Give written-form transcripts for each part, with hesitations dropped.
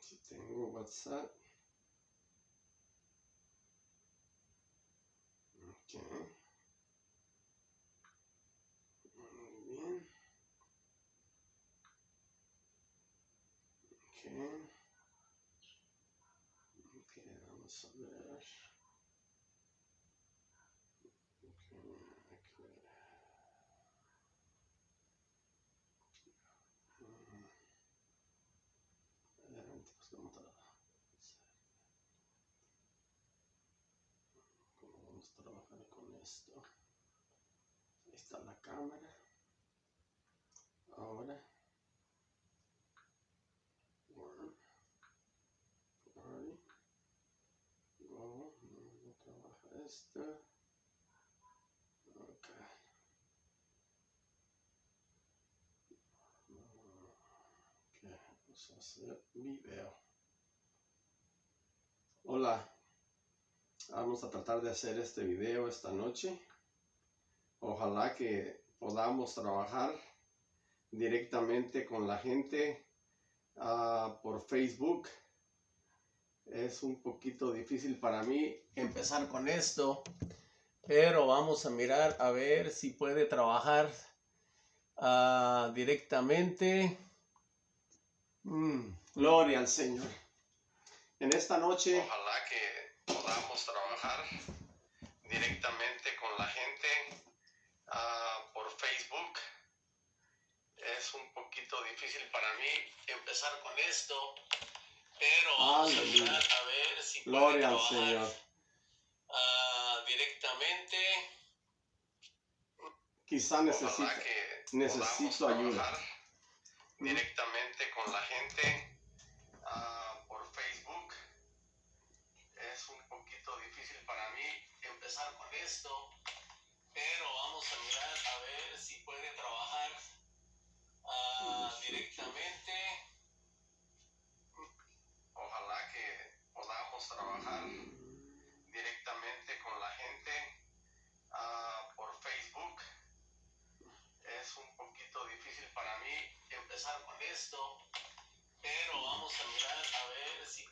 Si tengo WhatsApp. Ok. Muy bien. Ok. Ok, vamos a ver. ¿Cómo vamos a trabajar con esto? Ahí está la cámara. Ahora. One. Party. Go. No trabaja esto. Ok. Vamos a hacer video. Hola. Vamos a tratar de hacer este video esta noche. Ojalá que podamos trabajar directamente con la gente por Facebook. Es un poquito difícil para mí empezar con esto, pero vamos a mirar a ver si puede trabajar directamente. Gloria al Señor. En esta noche, ojalá que podamos trabajar directamente con la gente por Facebook. Es un poquito difícil para mí empezar con esto, pero vamos a mirar a ver si puede trabajar directamente. Quizá necesito ayuda. Directamente con la gente por Facebook. Es un poquito difícil para mí empezar con esto, pero vamos a mirar a ver si puede trabajar directamente. Ojalá que podamos trabajar directamente con la gente por Facebook. Es un poquito difícil para mí empezar con esto, pero vamos a mirar a ver si...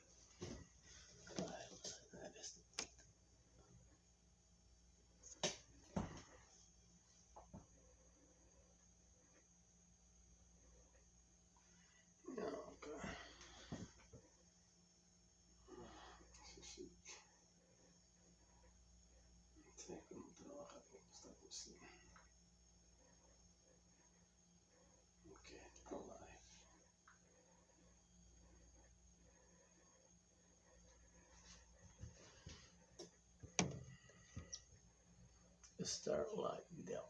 Start live video.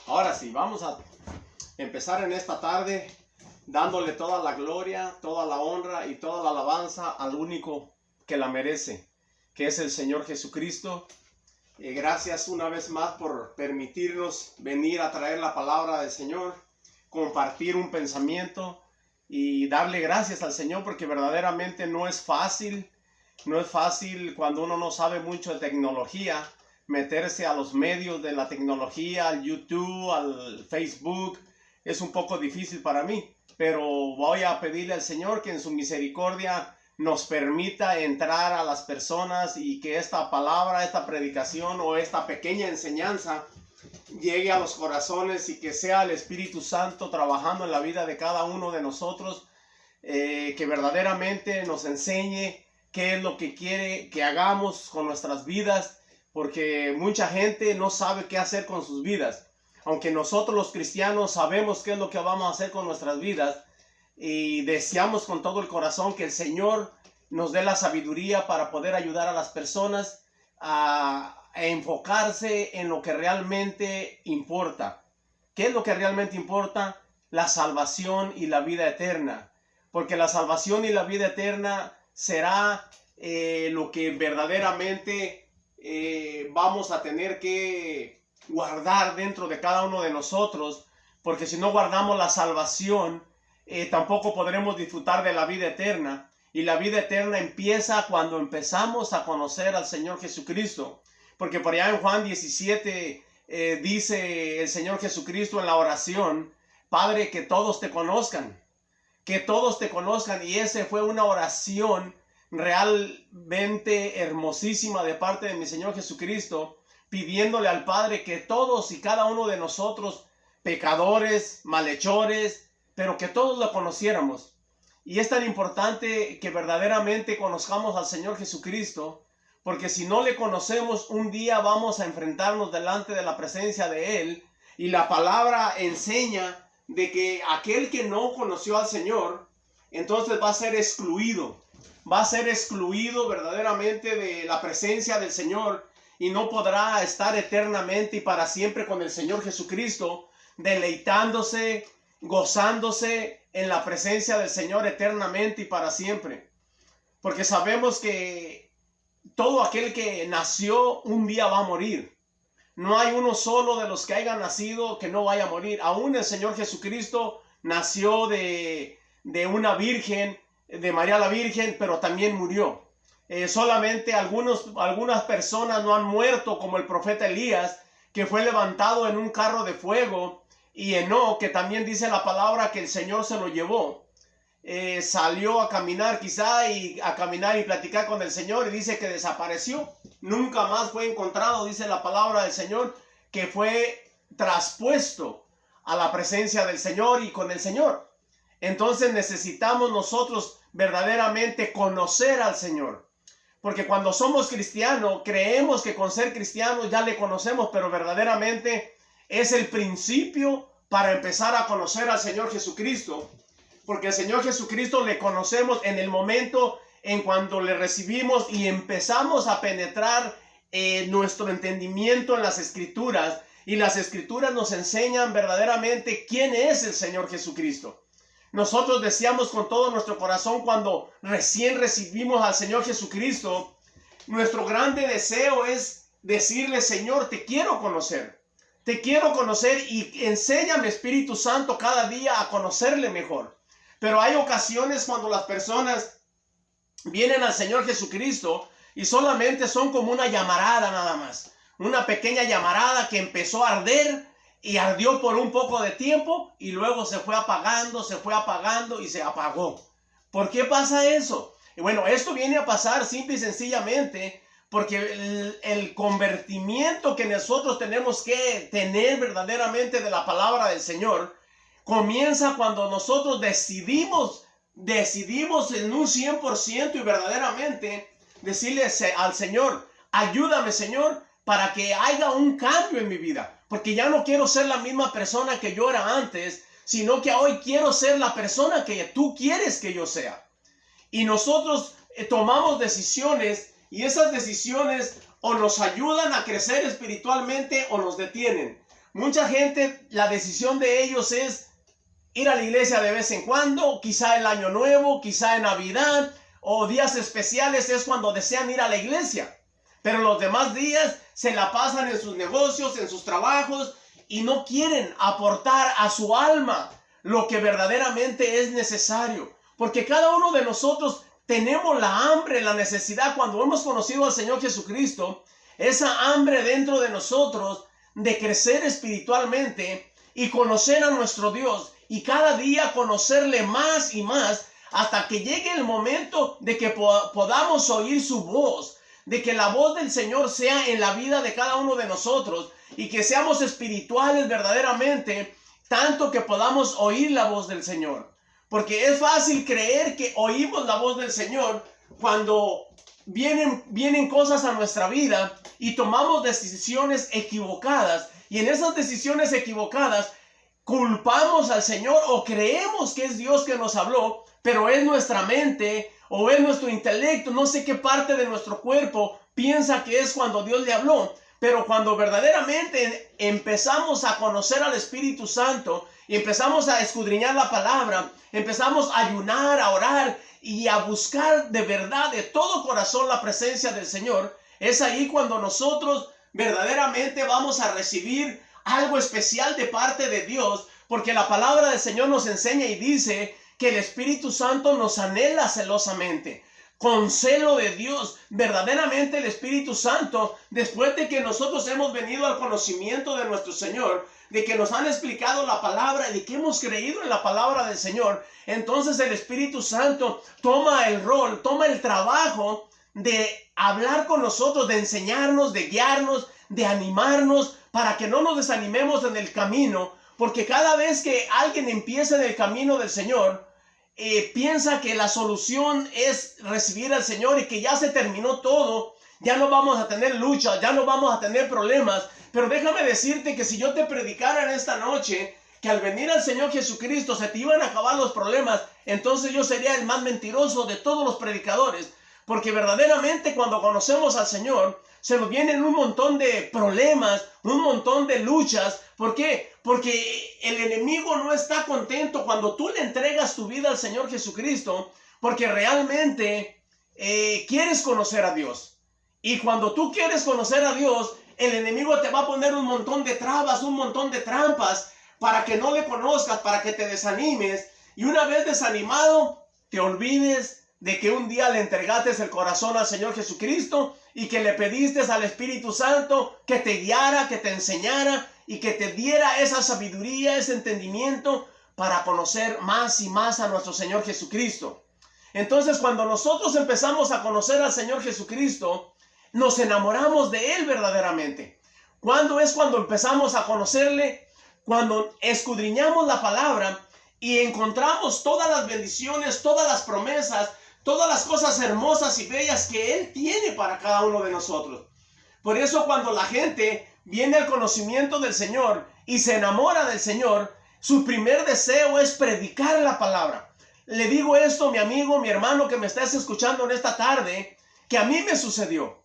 Ahora sí, vamos a empezar en esta tarde dándole toda la gloria, toda la honra y toda la alabanza al único que la merece, que es el Señor Jesucristo. Gracias una vez más por permitirnos venir a traer la palabra del Señor, compartir un pensamiento y darle gracias al Señor, porque verdaderamente no es fácil cuando uno no sabe mucho de tecnología, meterse a los medios de la tecnología, al YouTube, al Facebook. Es un poco difícil para mí, pero voy a pedirle al Señor que en su misericordia nos permita entrar a las personas y que esta palabra, esta predicación o esta pequeña enseñanza llegue a los corazones y que sea el Espíritu Santo trabajando en la vida de cada uno de nosotros, que verdaderamente nos enseñe qué es lo que quiere que hagamos con nuestras vidas, porque mucha gente no sabe qué hacer con sus vidas. Aunque nosotros los cristianos sabemos qué es lo que vamos a hacer con nuestras vidas y deseamos con todo el corazón que el Señor nos dé la sabiduría para poder ayudar a las personas a enfocarse en lo que realmente importa. ¿Qué es lo que realmente importa? La salvación y la vida eterna. Porque la salvación y la vida eterna será lo que verdaderamente vamos a tener que guardar dentro de cada uno de nosotros, porque si no guardamos la salvación, tampoco podremos disfrutar de la vida eterna. Y la vida eterna empieza cuando empezamos a conocer al Señor Jesucristo, porque por allá en Juan 17 dice el Señor Jesucristo en la oración: Padre, que todos te conozcan. que todos te conozcan. Y esa fue una oración realmente hermosísima de parte de mi Señor Jesucristo, pidiéndole al Padre que todos y cada uno de nosotros, pecadores, malhechores, pero que todos lo conociéramos. Y es tan importante que verdaderamente conozcamos al Señor Jesucristo, porque si no le conocemos, un día vamos a enfrentarnos delante de la presencia de Él. Y la palabra enseña de que aquel que no conoció al Señor, entonces va a ser excluido. Va a ser excluido verdaderamente de la presencia del Señor y no podrá estar eternamente y para siempre con el Señor Jesucristo, deleitándose, gozándose en la presencia del Señor eternamente y para siempre. Porque sabemos que todo aquel que nació un día va a morir. No hay uno solo de los que hayan nacido que no vaya a morir. Aún el Señor Jesucristo nació de una virgen, de María la Virgen, pero también murió. Solamente algunas personas no han muerto, como el profeta Elías, que fue levantado en un carro de fuego, y Enoc, que también dice la palabra que el Señor se lo llevó. Salió a caminar y platicar con el Señor, y dice que desapareció. Nunca más fue encontrado, dice la palabra del Señor, que fue traspuesto a la presencia del Señor y con el Señor. Entonces necesitamos nosotros verdaderamente conocer al Señor. Porque cuando somos cristianos, creemos que con ser cristianos ya le conocemos, pero verdaderamente es el principio para empezar a conocer al Señor Jesucristo. Porque al Señor Jesucristo le conocemos en el momento en cuando le recibimos y empezamos a penetrar nuestro entendimiento en las Escrituras. Y las Escrituras nos enseñan verdaderamente quién es el Señor Jesucristo. Nosotros deseamos con todo nuestro corazón, cuando recién recibimos al Señor Jesucristo, nuestro grande deseo es decirle: Señor, te quiero conocer y enséñame, Espíritu Santo, cada día a conocerle mejor. Pero hay ocasiones cuando las personas vienen al Señor Jesucristo y solamente son como una llamarada nada más, una pequeña llamarada que empezó a arder y ardió por un poco de tiempo y luego se fue apagando y se apagó. ¿Por qué pasa eso? Y bueno, esto viene a pasar simple y sencillamente porque el convertimiento que nosotros tenemos que tener verdaderamente de la palabra del Señor comienza cuando nosotros decidimos en un 100% y verdaderamente decirle al Señor: ayúdame, Señor, para que haya un cambio en mi vida. Porque ya no quiero ser la misma persona que yo era antes, sino que hoy quiero ser la persona que tú quieres que yo sea. Y nosotros tomamos decisiones, y esas decisiones o nos ayudan a crecer espiritualmente o nos detienen. Mucha gente, la decisión de ellos es ir a la iglesia de vez en cuando, quizá el año nuevo, quizá en Navidad o días especiales es cuando desean ir a la iglesia. Pero los demás días se la pasan en sus negocios, en sus trabajos, y no quieren aportar a su alma lo que verdaderamente es necesario. Porque cada uno de nosotros tenemos la hambre, la necesidad, cuando hemos conocido al Señor Jesucristo, esa hambre dentro de nosotros de crecer espiritualmente y conocer a nuestro Dios, y cada día conocerle más y más, hasta que llegue el momento de que podamos oír su voz, de que la voz del Señor sea en la vida de cada uno de nosotros, y que seamos espirituales verdaderamente, tanto que podamos oír la voz del Señor. Porque es fácil creer que oímos la voz del Señor cuando vienen cosas a nuestra vida y tomamos decisiones equivocadas, y en esas decisiones equivocadas culpamos al Señor o creemos que es Dios que nos habló, pero es nuestra mente o es nuestro intelecto, no sé qué parte de nuestro cuerpo piensa que es cuando Dios le habló. Pero cuando verdaderamente empezamos a conocer al Espíritu Santo y empezamos a escudriñar la palabra, empezamos a ayunar, a orar y a buscar de verdad, de todo corazón, la presencia del Señor, es ahí cuando nosotros verdaderamente vamos a recibir algo especial de parte de Dios, porque la palabra del Señor nos enseña y dice que el Espíritu Santo nos anhela celosamente. con celo de Dios. Verdaderamente el Espíritu Santo, después de que nosotros hemos venido al conocimiento de nuestro Señor, de que nos han explicado la palabra y de que hemos creído en la palabra del Señor, entonces el Espíritu Santo toma el rol, toma el trabajo de hablar con nosotros, de enseñarnos, de guiarnos, de animarnos, para que no nos desanimemos en el camino, porque cada vez que alguien empieza en el camino del Señor, piensa que la solución es recibir al Señor y que ya se terminó todo, ya no vamos a tener lucha, ya no vamos a tener problemas. Pero déjame decirte que si yo te predicara en esta noche que al venir al Señor Jesucristo se te iban a acabar los problemas, entonces yo sería el más mentiroso de todos los predicadores, porque verdaderamente cuando conocemos al Señor se nos vienen un montón de problemas, un montón de luchas. ¿Por qué? Porque el enemigo no está contento cuando tú le entregas tu vida al Señor Jesucristo, porque realmente quieres conocer a Dios. Y cuando tú quieres conocer a Dios, el enemigo te va a poner un montón de trabas, un montón de trampas, para que no le conozcas, para que te desanimes. Y una vez desanimado, te olvides de que un día le entregaste el corazón al Señor Jesucristo y que le pediste al Espíritu Santo que te guiara, que te enseñara y que te diera esa sabiduría, ese entendimiento para conocer más y más a nuestro Señor Jesucristo. Entonces, cuando nosotros empezamos a conocer al Señor Jesucristo, nos enamoramos de Él verdaderamente. ¿Cuándo es cuando empezamos a conocerle? Cuando escudriñamos la palabra y encontramos todas las bendiciones, todas las promesas, todas las cosas hermosas y bellas que Él tiene para cada uno de nosotros. Por eso cuando la gente viene al conocimiento del Señor y se enamora del Señor, su primer deseo es predicar la palabra. Le digo esto, mi amigo, mi hermano que me estás escuchando en esta tarde, que a mí me sucedió.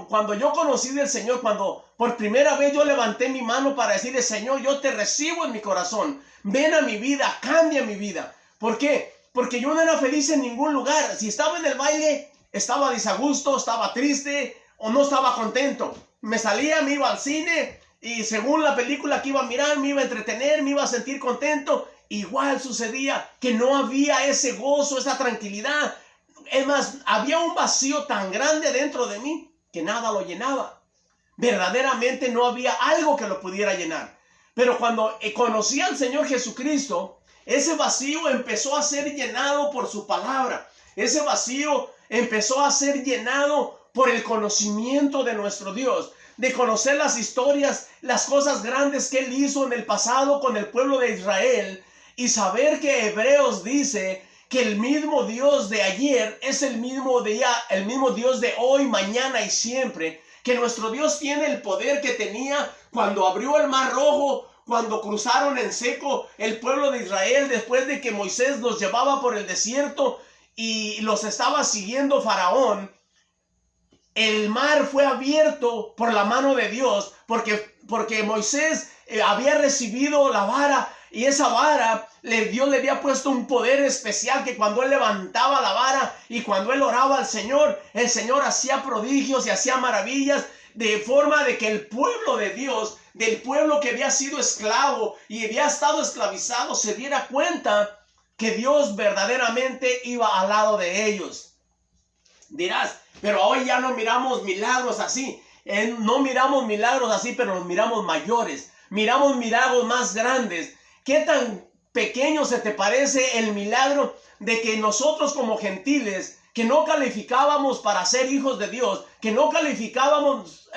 Cuando yo conocí del Señor, cuando por primera vez yo levanté mi mano para decirle: Señor, yo te recibo en mi corazón, ven a mi vida, cambia mi vida. ¿Por qué? Porque yo no era feliz en ningún lugar. Si estaba en el baile, estaba desagusto, estaba triste o no estaba contento. Me salía, me iba al cine y según la película que iba a mirar, me iba a entretener, me iba a sentir contento. Igual sucedía que no había ese gozo, esa tranquilidad. Es más, había un vacío tan grande dentro de mí que nada lo llenaba. Verdaderamente no había algo que lo pudiera llenar. Pero cuando conocí al Señor Jesucristo, ese vacío empezó a ser llenado por su palabra. Ese vacío empezó a ser llenado por el conocimiento de nuestro Dios, de conocer las historias, las cosas grandes que Él hizo en el pasado con el pueblo de Israel, y saber que Hebreos dice que el mismo Dios de ayer es el mismo Dios de hoy, mañana y siempre. Que nuestro Dios tiene el poder que tenía cuando abrió el Mar Rojo, cuando cruzaron en seco el pueblo de Israel después de que Moisés los llevaba por el desierto y los estaba siguiendo Faraón. El mar fue abierto por la mano de Dios porque Moisés había recibido la vara, y esa vara Dios le había puesto un poder especial, que cuando él levantaba la vara y cuando él oraba al Señor, el Señor hacía prodigios y hacía maravillas, de forma de que el pueblo de Dios, del pueblo que había sido esclavo y había estado esclavizado, se diera cuenta que Dios verdaderamente iba al lado de ellos. Dirás: pero hoy ya no miramos milagros así. No miramos milagros así, pero los miramos mayores. Miramos milagros más grandes. ¿Qué tan pequeño se te parece el milagro de que nosotros como gentiles, que no calificábamos para ser hijos de Dios, que no calificábamos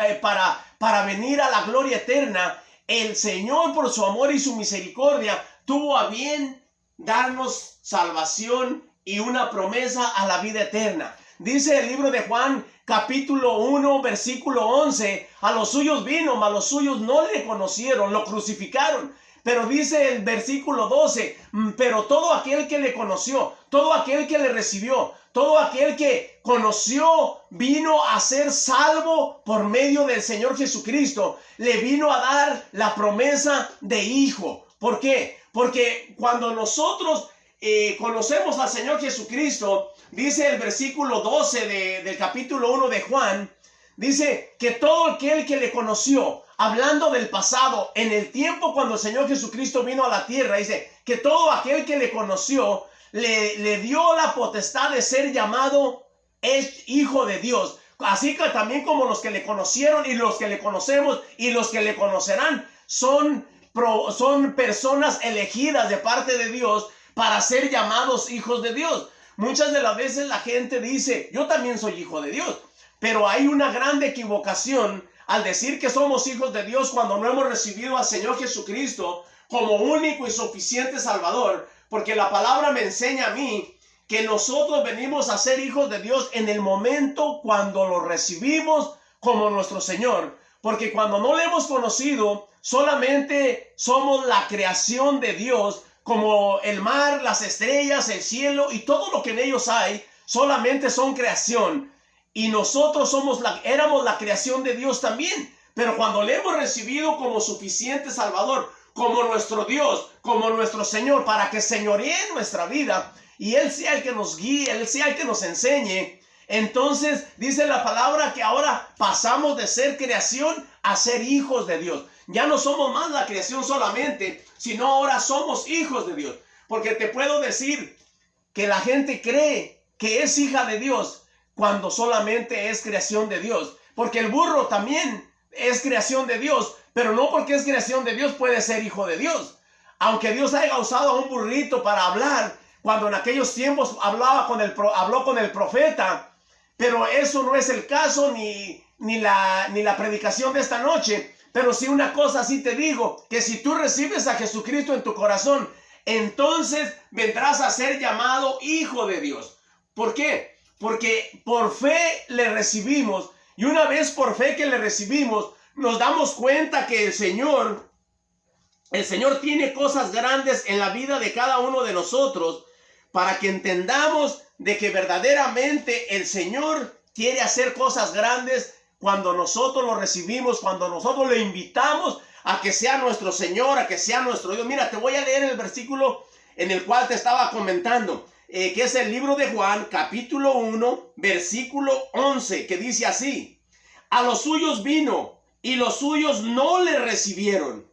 para venir a la gloria eterna, el Señor por su amor y su misericordia tuvo a bien darnos salvación y una promesa a la vida eterna? Dice el libro de Juan, capítulo 1, versículo 11, a los suyos vino, mas los suyos no le conocieron, lo crucificaron. Pero dice el versículo 12, pero todo aquel que le conoció, todo aquel que le recibió, todo aquel que conoció, vino a ser salvo por medio del Señor Jesucristo. Le vino a dar la promesa de hijo. ¿Por qué? Porque cuando nosotros conocemos al Señor Jesucristo, dice el versículo 12 del capítulo 1 de Juan, dice que todo aquel que le conoció, hablando del pasado, en el tiempo cuando el Señor Jesucristo vino a la tierra, dice que todo aquel que le conoció, le dio la potestad de ser llamado hijo de Dios. Así que también como los que le conocieron y los que le conocemos y los que le conocerán son personas elegidas de parte de Dios para ser llamados hijos de Dios. Muchas de las veces la gente dice, yo también soy hijo de Dios, pero hay una gran equivocación al decir que somos hijos de Dios cuando no hemos recibido al Señor Jesucristo como único y suficiente Salvador, porque la palabra me enseña a mí que nosotros venimos a ser hijos de Dios en el momento cuando lo recibimos como nuestro Señor. Porque cuando no le hemos conocido, solamente somos la creación de Dios, como el mar, las estrellas, el cielo y todo lo que en ellos hay, solamente son creación. Y nosotros éramos la creación de Dios también. Pero cuando le hemos recibido como suficiente Salvador, como nuestro Dios, como nuestro Señor, para que señoree nuestra vida, y Él sea el que nos guíe, Él sea el que nos enseñe, entonces dice la palabra que ahora pasamos de ser creación a ser hijos de Dios. Ya no somos más la creación solamente, sino ahora somos hijos de Dios. Porque te puedo decir que la gente cree que es hija de Dios cuando solamente es creación de Dios. Porque el burro también es creación de Dios, pero no porque es creación de Dios puede ser hijo de Dios. Aunque Dios haya usado a un burrito para hablar, cuando en aquellos tiempos habló con el profeta, pero eso no es el caso ni la predicación de esta noche. Pero sí una cosa sí te digo, que si tú recibes a Jesucristo en tu corazón, entonces vendrás a ser llamado hijo de Dios. ¿Por qué? Porque por fe le recibimos, y una vez por fe que le recibimos, nos damos cuenta que el Señor tiene cosas grandes en la vida de cada uno de nosotros, para que entendamos de que verdaderamente el Señor quiere hacer cosas grandes cuando nosotros lo recibimos, cuando nosotros le invitamos a que sea nuestro Señor, a que sea nuestro Dios. Mira, te voy a leer el versículo en el cual te estaba comentando, que es el libro de Juan, capítulo 1, versículo 11, que dice así: a los suyos vino y los suyos no le recibieron.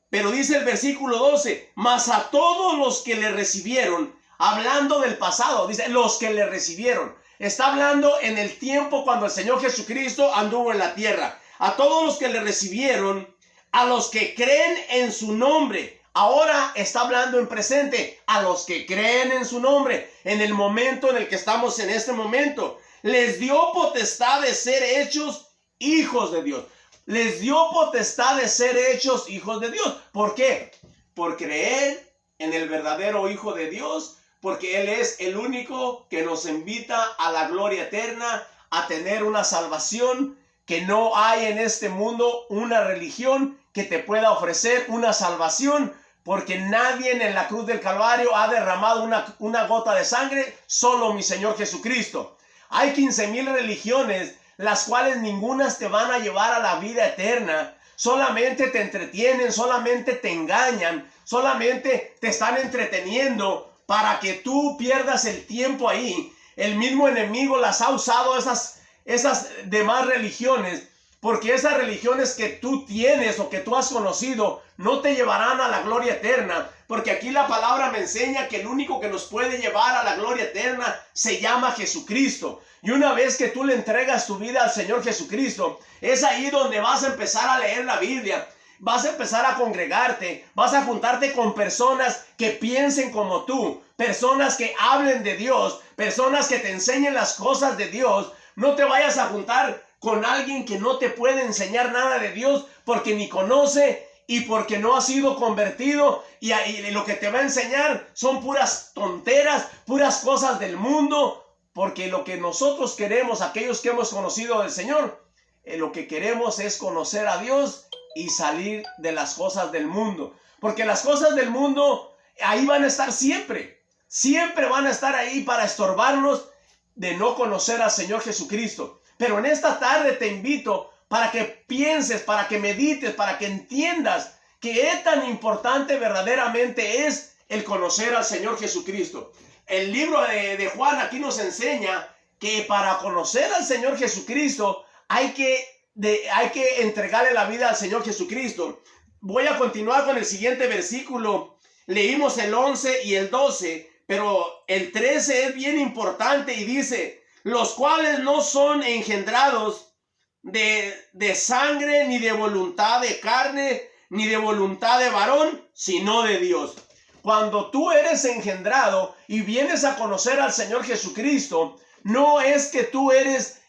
Pero dice el versículo 12, mas a todos los que le recibieron, hablando del pasado, dice los que le recibieron. Está hablando en el tiempo cuando el Señor Jesucristo anduvo en la tierra. A todos los que le recibieron, a los que creen en su nombre. Ahora está hablando en presente, a los que creen en su nombre, en el momento en el que estamos en este momento. Les dio potestad de ser hechos hijos de Dios. Les dio potestad de ser hechos hijos de Dios. ¿Por qué? Por creer en el verdadero Hijo de Dios, porque Él es el único que nos invita a la gloria eterna, a tener una salvación, que no hay en este mundo una religión que te pueda ofrecer una salvación, porque nadie en la cruz del Calvario ha derramado una gota de sangre, solo mi Señor Jesucristo. Hay 15,000 religiones, las cuales ninguna te van a llevar a la vida eterna. Solamente te entretienen, solamente te engañan, solamente te están entreteniendo para que tú pierdas el tiempo ahí. El mismo enemigo las ha usado, esas demás religiones, porque esas religiones que tú tienes o que tú has conocido no te llevarán a la gloria eterna, porque aquí la palabra me enseña que el único que nos puede llevar a la gloria eterna se llama Jesucristo. Y una vez que tú le entregas tu vida al Señor Jesucristo, es ahí donde vas a empezar a leer la Biblia, vas a empezar a congregarte, vas a juntarte con personas que piensen como tú, personas que hablen de Dios, personas que te enseñen las cosas de Dios. No te vayas a juntar con alguien que no te puede enseñar nada de Dios, porque ni conoce y porque no ha sido convertido, y lo que te va a enseñar son puras tonteras, puras cosas del mundo. Porque lo que nosotros queremos, aquellos que hemos conocido del Señor, lo que queremos es conocer a Dios y salir de las cosas del mundo. Porque las cosas del mundo ahí van a estar siempre. Siempre van a estar ahí para estorbarnos de no conocer al Señor Jesucristo. Pero en esta tarde te invito para que pienses, para que medites, para que entiendas que es tan importante verdaderamente es el conocer al Señor Jesucristo. El libro de Juan aquí nos enseña que para conocer al Señor Jesucristo hay que entregarle la vida al Señor Jesucristo. Voy a continuar con el siguiente versículo. Leímos el 11 y el 12, Pero el 13 es bien importante y dice, los cuales no son engendrados de sangre, ni de voluntad de carne, ni de voluntad de varón, sino de Dios. Cuando tú eres engendrado y vienes a conocer al Señor Jesucristo, no es que tú eres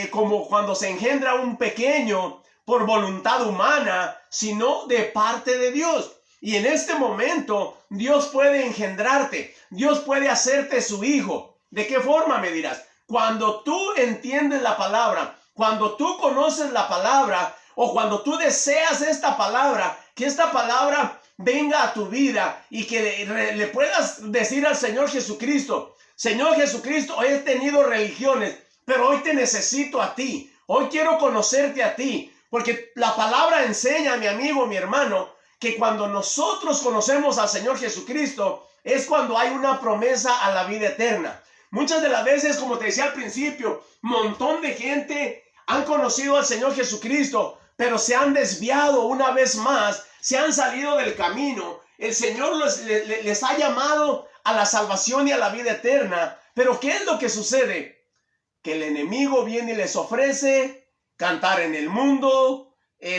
como cuando se engendra un pequeño por voluntad humana, sino de parte de Dios. Y en este momento Dios puede engendrarte, Dios puede hacerte su hijo. ¿De qué forma, me dirás? Cuando tú entiendes la palabra, cuando tú conoces la palabra, o cuando tú deseas esta palabra, que esta palabra venga a tu vida y que le puedas decir al Señor Jesucristo, Señor Jesucristo, he tenido religiones, pero hoy te necesito a ti, hoy quiero conocerte a ti, porque la palabra enseña, mi amigo, mi hermano, que cuando nosotros conocemos al Señor Jesucristo, es cuando hay una promesa a la vida eterna. Muchas de las veces, como te decía al principio, un montón de gente han conocido al Señor Jesucristo, pero se han desviado una vez más, se han salido del camino. El Señor les ha llamado a la salvación y a la vida eterna. Pero ¿qué es lo que sucede? Que el enemigo viene y les ofrece cantar en el mundo,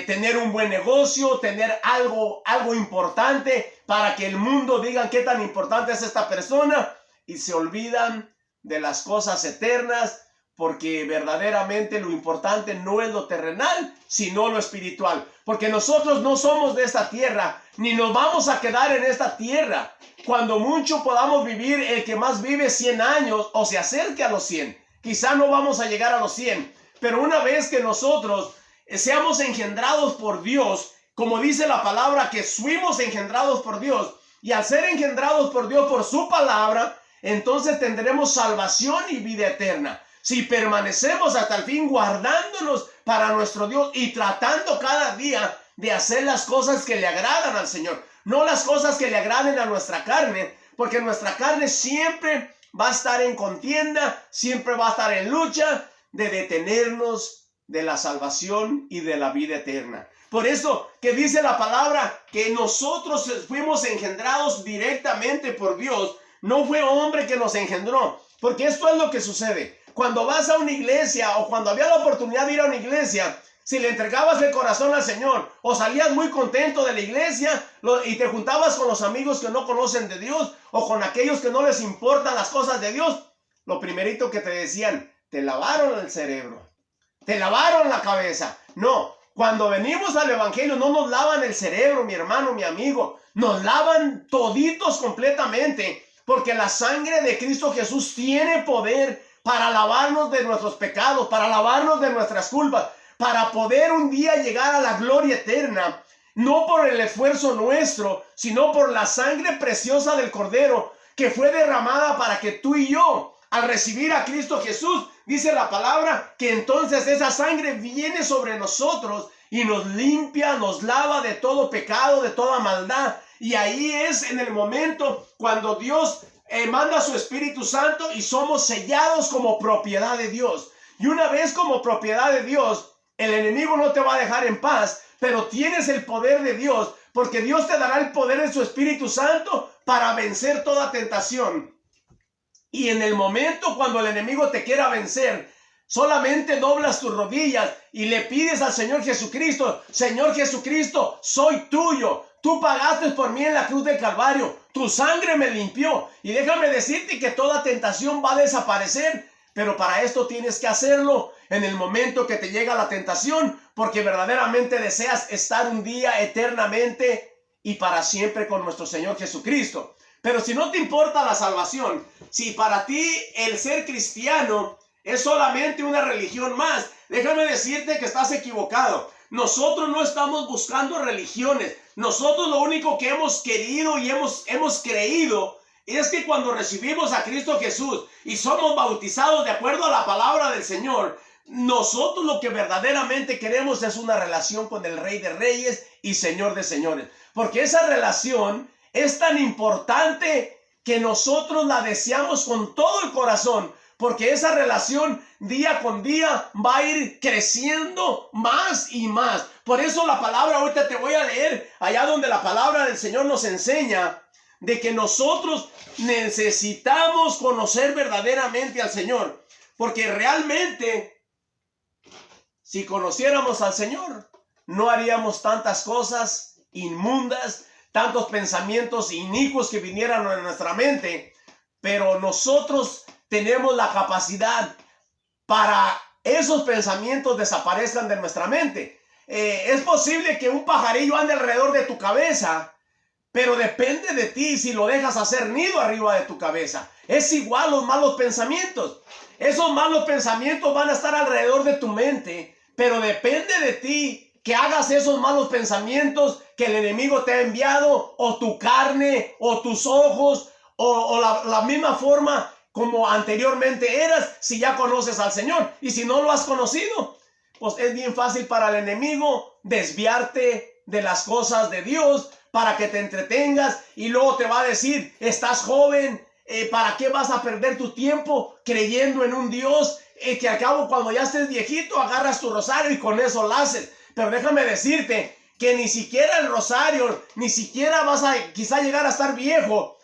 tener un buen negocio, tener algo importante para que el mundo diga qué tan importante es esta persona, y se olvidan de las cosas eternas, porque verdaderamente lo importante no es lo terrenal, sino lo espiritual. Porque nosotros no somos de esta tierra, ni nos vamos a quedar en esta tierra. Cuando mucho podamos vivir, el que más vive 100 años o se acerque a los 100. Quizá no vamos a llegar a los 100, pero una vez que nosotros seamos engendrados por Dios, como dice la palabra, que fuimos engendrados por Dios, y al ser engendrados por Dios por su palabra, entonces tendremos salvación y vida eterna. Si permanecemos hasta el fin guardándonos para nuestro Dios y tratando cada día de hacer las cosas que le agradan al Señor, no las cosas que le agraden a nuestra carne, porque nuestra carne siempre va a estar en contienda, siempre va a estar en lucha de detenernos de la salvación y de la vida eterna. Por eso que dice la palabra que nosotros fuimos engendrados directamente por Dios, no fue hombre que nos engendró, porque esto es lo que sucede. Cuando vas a una iglesia o cuando había la oportunidad de ir a una iglesia, si le entregabas el corazón al Señor o salías muy contento de la iglesia y te juntabas con los amigos que no conocen de Dios o con aquellos que no les importan las cosas de Dios, lo primerito que te decían, te lavaron el cerebro, te lavaron la cabeza. No, cuando venimos al evangelio no nos lavan el cerebro, mi hermano, mi amigo, nos lavan toditos completamente, porque la sangre de Cristo Jesús tiene poder para lavarnos de nuestros pecados, para lavarnos de nuestras culpas, para poder un día llegar a la gloria eterna, no por el esfuerzo nuestro, sino por la sangre preciosa del Cordero, que fue derramada para que tú y yo, al recibir a Cristo Jesús, dice la palabra, que entonces esa sangre viene sobre nosotros y nos limpia, nos lava de todo pecado, de toda maldad. Y ahí es en el momento cuando Dios manda a su Espíritu Santo y somos sellados como propiedad de Dios. Y una vez como propiedad de Dios, el enemigo no te va a dejar en paz, pero tienes el poder de Dios, porque Dios te dará el poder de su Espíritu Santo para vencer toda tentación. Y en el momento cuando el enemigo te quiera vencer, solamente doblas tus rodillas y le pides al Señor Jesucristo, Señor Jesucristo, soy tuyo. Tú pagaste por mí en la cruz del Calvario. Tu sangre me limpió. Y déjame decirte que toda tentación va a desaparecer. Pero para esto tienes que hacerlo en el momento que te llega la tentación, porque verdaderamente deseas estar un día eternamente y para siempre con nuestro Señor Jesucristo. Pero si no te importa la salvación, si para ti el ser cristiano es solamente una religión más, déjame decirte que estás equivocado. Nosotros no estamos buscando religiones. Nosotros lo único que hemos querido y hemos creído es que cuando recibimos a Cristo Jesús y somos bautizados de acuerdo a la palabra del Señor, nosotros lo que verdaderamente queremos es una relación con el Rey de Reyes y Señor de Señores. Porque esa relación es tan importante que nosotros la deseamos con todo el corazón. Porque esa relación día con día va a ir creciendo más y más. Por eso la palabra, ahorita te voy a leer allá donde la palabra del Señor nos enseña de que nosotros necesitamos conocer verdaderamente al Señor. Porque realmente, si conociéramos al Señor, no haríamos tantas cosas inmundas, tantos pensamientos inicuos que vinieran a nuestra mente. Pero nosotros tenemos la capacidad para esos pensamientos desaparezcan de nuestra mente. Es posible que un pajarillo ande alrededor de tu cabeza, pero depende de ti si lo dejas hacer nido arriba de tu cabeza. Es igual los malos pensamientos. Esos malos pensamientos van a estar alrededor de tu mente, pero depende de ti que hagas esos malos pensamientos que el enemigo te ha enviado, o tu carne, o tus ojos, o la misma forma como anteriormente eras, si ya conoces al Señor. Y si no lo has conocido, pues es bien fácil para el enemigo desviarte de las cosas de Dios para que te entretengas, y luego te va a decir: estás joven, ¿para qué vas a perder tu tiempo creyendo en un Dios que al cabo cuando ya estés viejito agarras tu rosario y con eso lo haces? Pero déjame decirte que ni siquiera el rosario, ni siquiera vas a quizá llegar a estar viejo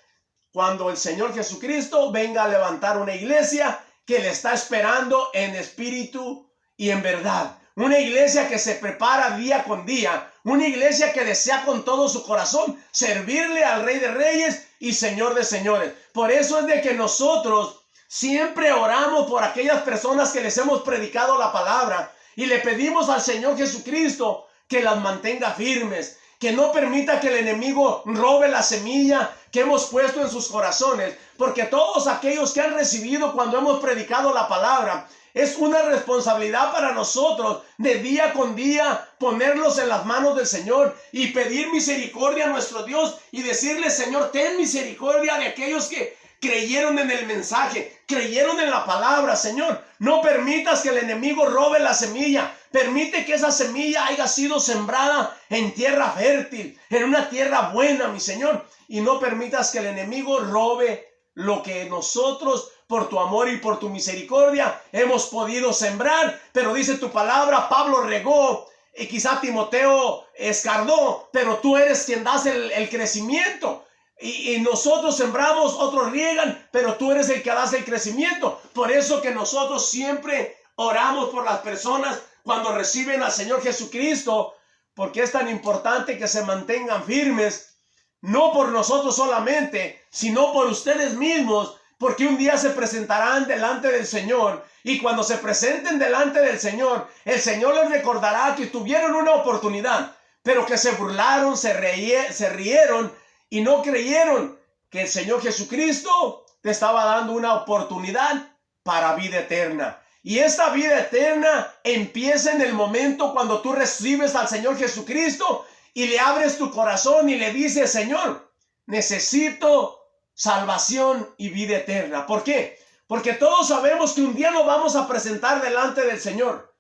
cuando el Señor Jesucristo venga a levantar una iglesia que le está esperando en espíritu y en verdad. Una iglesia que se prepara día con día. Una iglesia que desea con todo su corazón servirle al Rey de Reyes y Señor de Señores. Por eso es de que nosotros siempre oramos por aquellas personas que les hemos predicado la palabra y le pedimos al Señor Jesucristo que las mantenga firmes, que no permita que el enemigo robe la semilla que hemos puesto en sus corazones, porque todos aquellos que han recibido cuando hemos predicado la palabra, es una responsabilidad para nosotros de día con día ponerlos en las manos del Señor y pedir misericordia a nuestro Dios y decirle: Señor, ten misericordia de aquellos que creyeron en el mensaje, creyeron en la palabra. Señor, no permitas que el enemigo robe la semilla. Permite que esa semilla haya sido sembrada en tierra fértil, en una tierra buena, mi Señor. Y no permitas que el enemigo robe lo que nosotros, por tu amor y por tu misericordia, hemos podido sembrar. Pero dice tu palabra: Pablo regó y quizá Timoteo escardó, pero tú eres quien das el crecimiento. Y nosotros sembramos, otros riegan, pero tú eres el que das el crecimiento. Por eso que nosotros siempre oramos por las personas cuando reciben al Señor Jesucristo, porque es tan importante que se mantengan firmes, no por nosotros solamente, sino por ustedes mismos, porque un día se presentarán delante del Señor, y cuando se presenten delante del Señor, el Señor les recordará que tuvieron una oportunidad, pero que se burlaron, se rieron y no creyeron que el Señor Jesucristo te estaba dando una oportunidad para vida eterna. Y esta vida eterna empieza en el momento cuando tú recibes al Señor Jesucristo y le abres tu corazón y le dices: Señor, necesito salvación y vida eterna. ¿Por qué? Porque todos sabemos que un día nos vamos a presentar delante del Señor.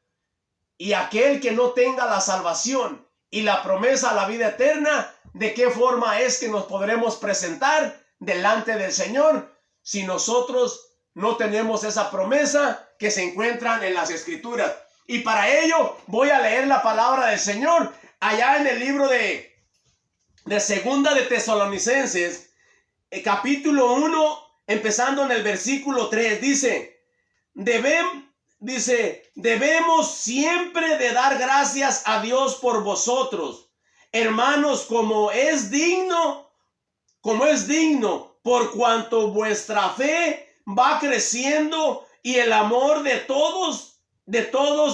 Y aquel que no tenga la salvación y la promesa a la vida eterna, ¿de qué forma es que nos podremos presentar delante del Señor si nosotros no tenemos esa promesa que se encuentran en las Escrituras? Y para ello voy a leer la palabra del Señor allá en el libro de Segunda de Tesalonicenses, capítulo 1, empezando en el versículo 3. Debemos siempre de dar gracias a Dios por vosotros, hermanos, como es digno, por cuanto vuestra fe va creciendo y el amor de todos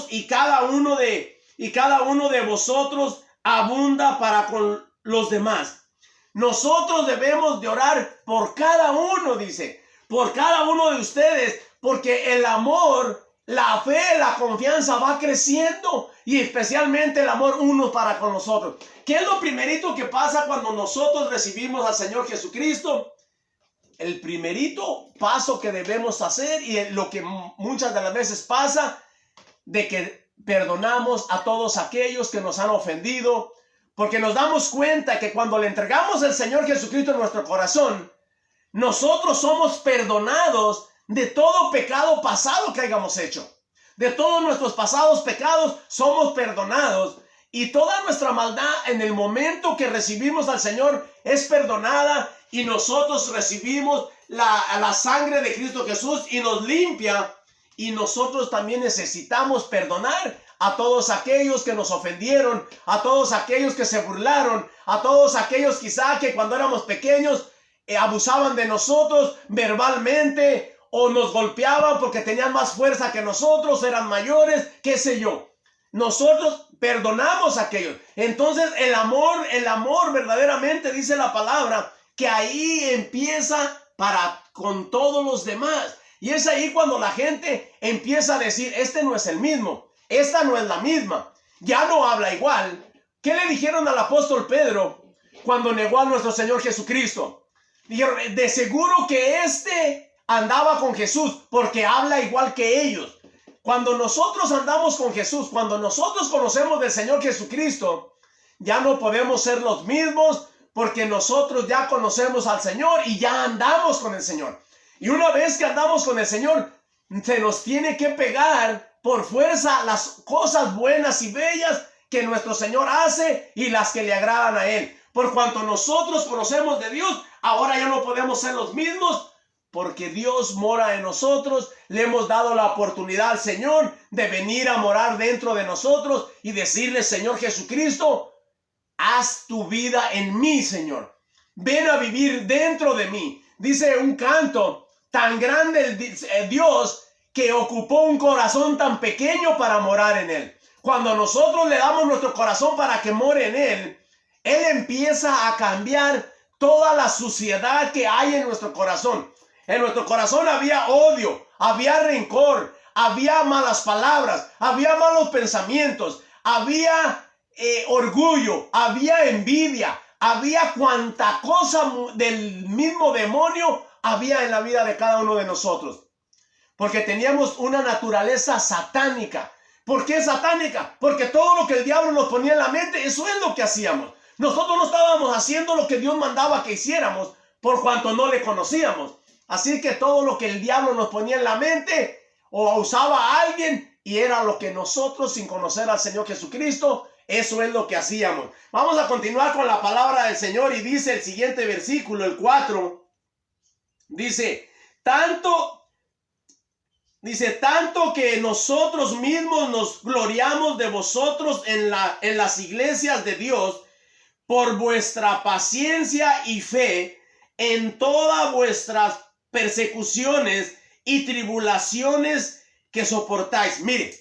y cada uno de vosotros abunda para con los demás. Nosotros debemos de orar por cada uno, por cada uno de ustedes, porque el amor, la fe, la confianza va creciendo, y especialmente el amor unos para con nosotros. ¿Qué es lo primerito que pasa cuando nosotros recibimos al Señor Jesucristo? El primerito paso que debemos hacer, y lo que muchas de las veces pasa, de que perdonamos a todos aquellos que nos han ofendido, porque nos damos cuenta que cuando le entregamos al Señor Jesucristo en nuestro corazón, nosotros somos perdonados de todo pecado pasado que hayamos hecho. De todos nuestros pasados pecados somos perdonados, y toda nuestra maldad en el momento que recibimos al Señor es perdonada, y nosotros recibimos la sangre de Cristo Jesús y nos limpia. Y nosotros también necesitamos perdonar a todos aquellos que nos ofendieron, a todos aquellos que se burlaron, a todos aquellos quizá que cuando éramos pequeños abusaban de nosotros verbalmente o nos golpeaban porque tenían más fuerza que nosotros, eran mayores, qué sé yo. Nosotros perdonamos a aquellos. Entonces el amor verdaderamente dice la palabra que ahí empieza con todos los demás. Y es ahí cuando la gente empieza a decir, este no es el mismo, esta no es la misma, ya no habla igual. ¿Qué le dijeron al apóstol Pedro cuando negó a nuestro Señor Jesucristo? Dijeron, de seguro que este andaba con Jesús porque habla igual que ellos. Cuando nosotros andamos con Jesús, cuando nosotros conocemos del Señor Jesucristo, ya no podemos ser los mismos porque nosotros ya conocemos al Señor y ya andamos con el Señor. Y una vez que andamos con el Señor, se nos tiene que pegar por fuerza las cosas buenas y bellas que nuestro Señor hace y las que le agradan a Él. Por cuanto nosotros conocemos de Dios, ahora ya no podemos ser los mismos porque Dios mora en nosotros. Le hemos dado la oportunidad al Señor de venir a morar dentro de nosotros y decirle, Señor Jesucristo, haz tu vida en mí, Señor. Ven a vivir dentro de mí. Dice un canto, tan grande el Dios que ocupó un corazón tan pequeño para morar en Él. Cuando nosotros le damos nuestro corazón para que more en Él, Él empieza a cambiar toda la suciedad que hay en nuestro corazón. En nuestro corazón había odio, había rencor, había malas palabras, había malos pensamientos, había orgullo, había envidia, había cuanta cosa del mismo demonio había en la vida de cada uno de nosotros. Porque teníamos una naturaleza satánica. ¿Por qué satánica? Porque todo lo que el diablo nos ponía en la mente, eso es lo que hacíamos. Nosotros no estábamos haciendo lo que Dios mandaba que hiciéramos, por cuanto no le conocíamos. Así que todo lo que el diablo nos ponía en la mente, o usaba a alguien, y era lo que nosotros, sin conocer al Señor Jesucristo, eso es lo que hacíamos. Vamos a continuar con la palabra del Señor y dice el siguiente versículo, el 4. Dice, tanto que nosotros mismos nos gloriamos de vosotros en las iglesias de Dios por vuestra paciencia y fe en todas vuestras persecuciones y tribulaciones que soportáis. Mire,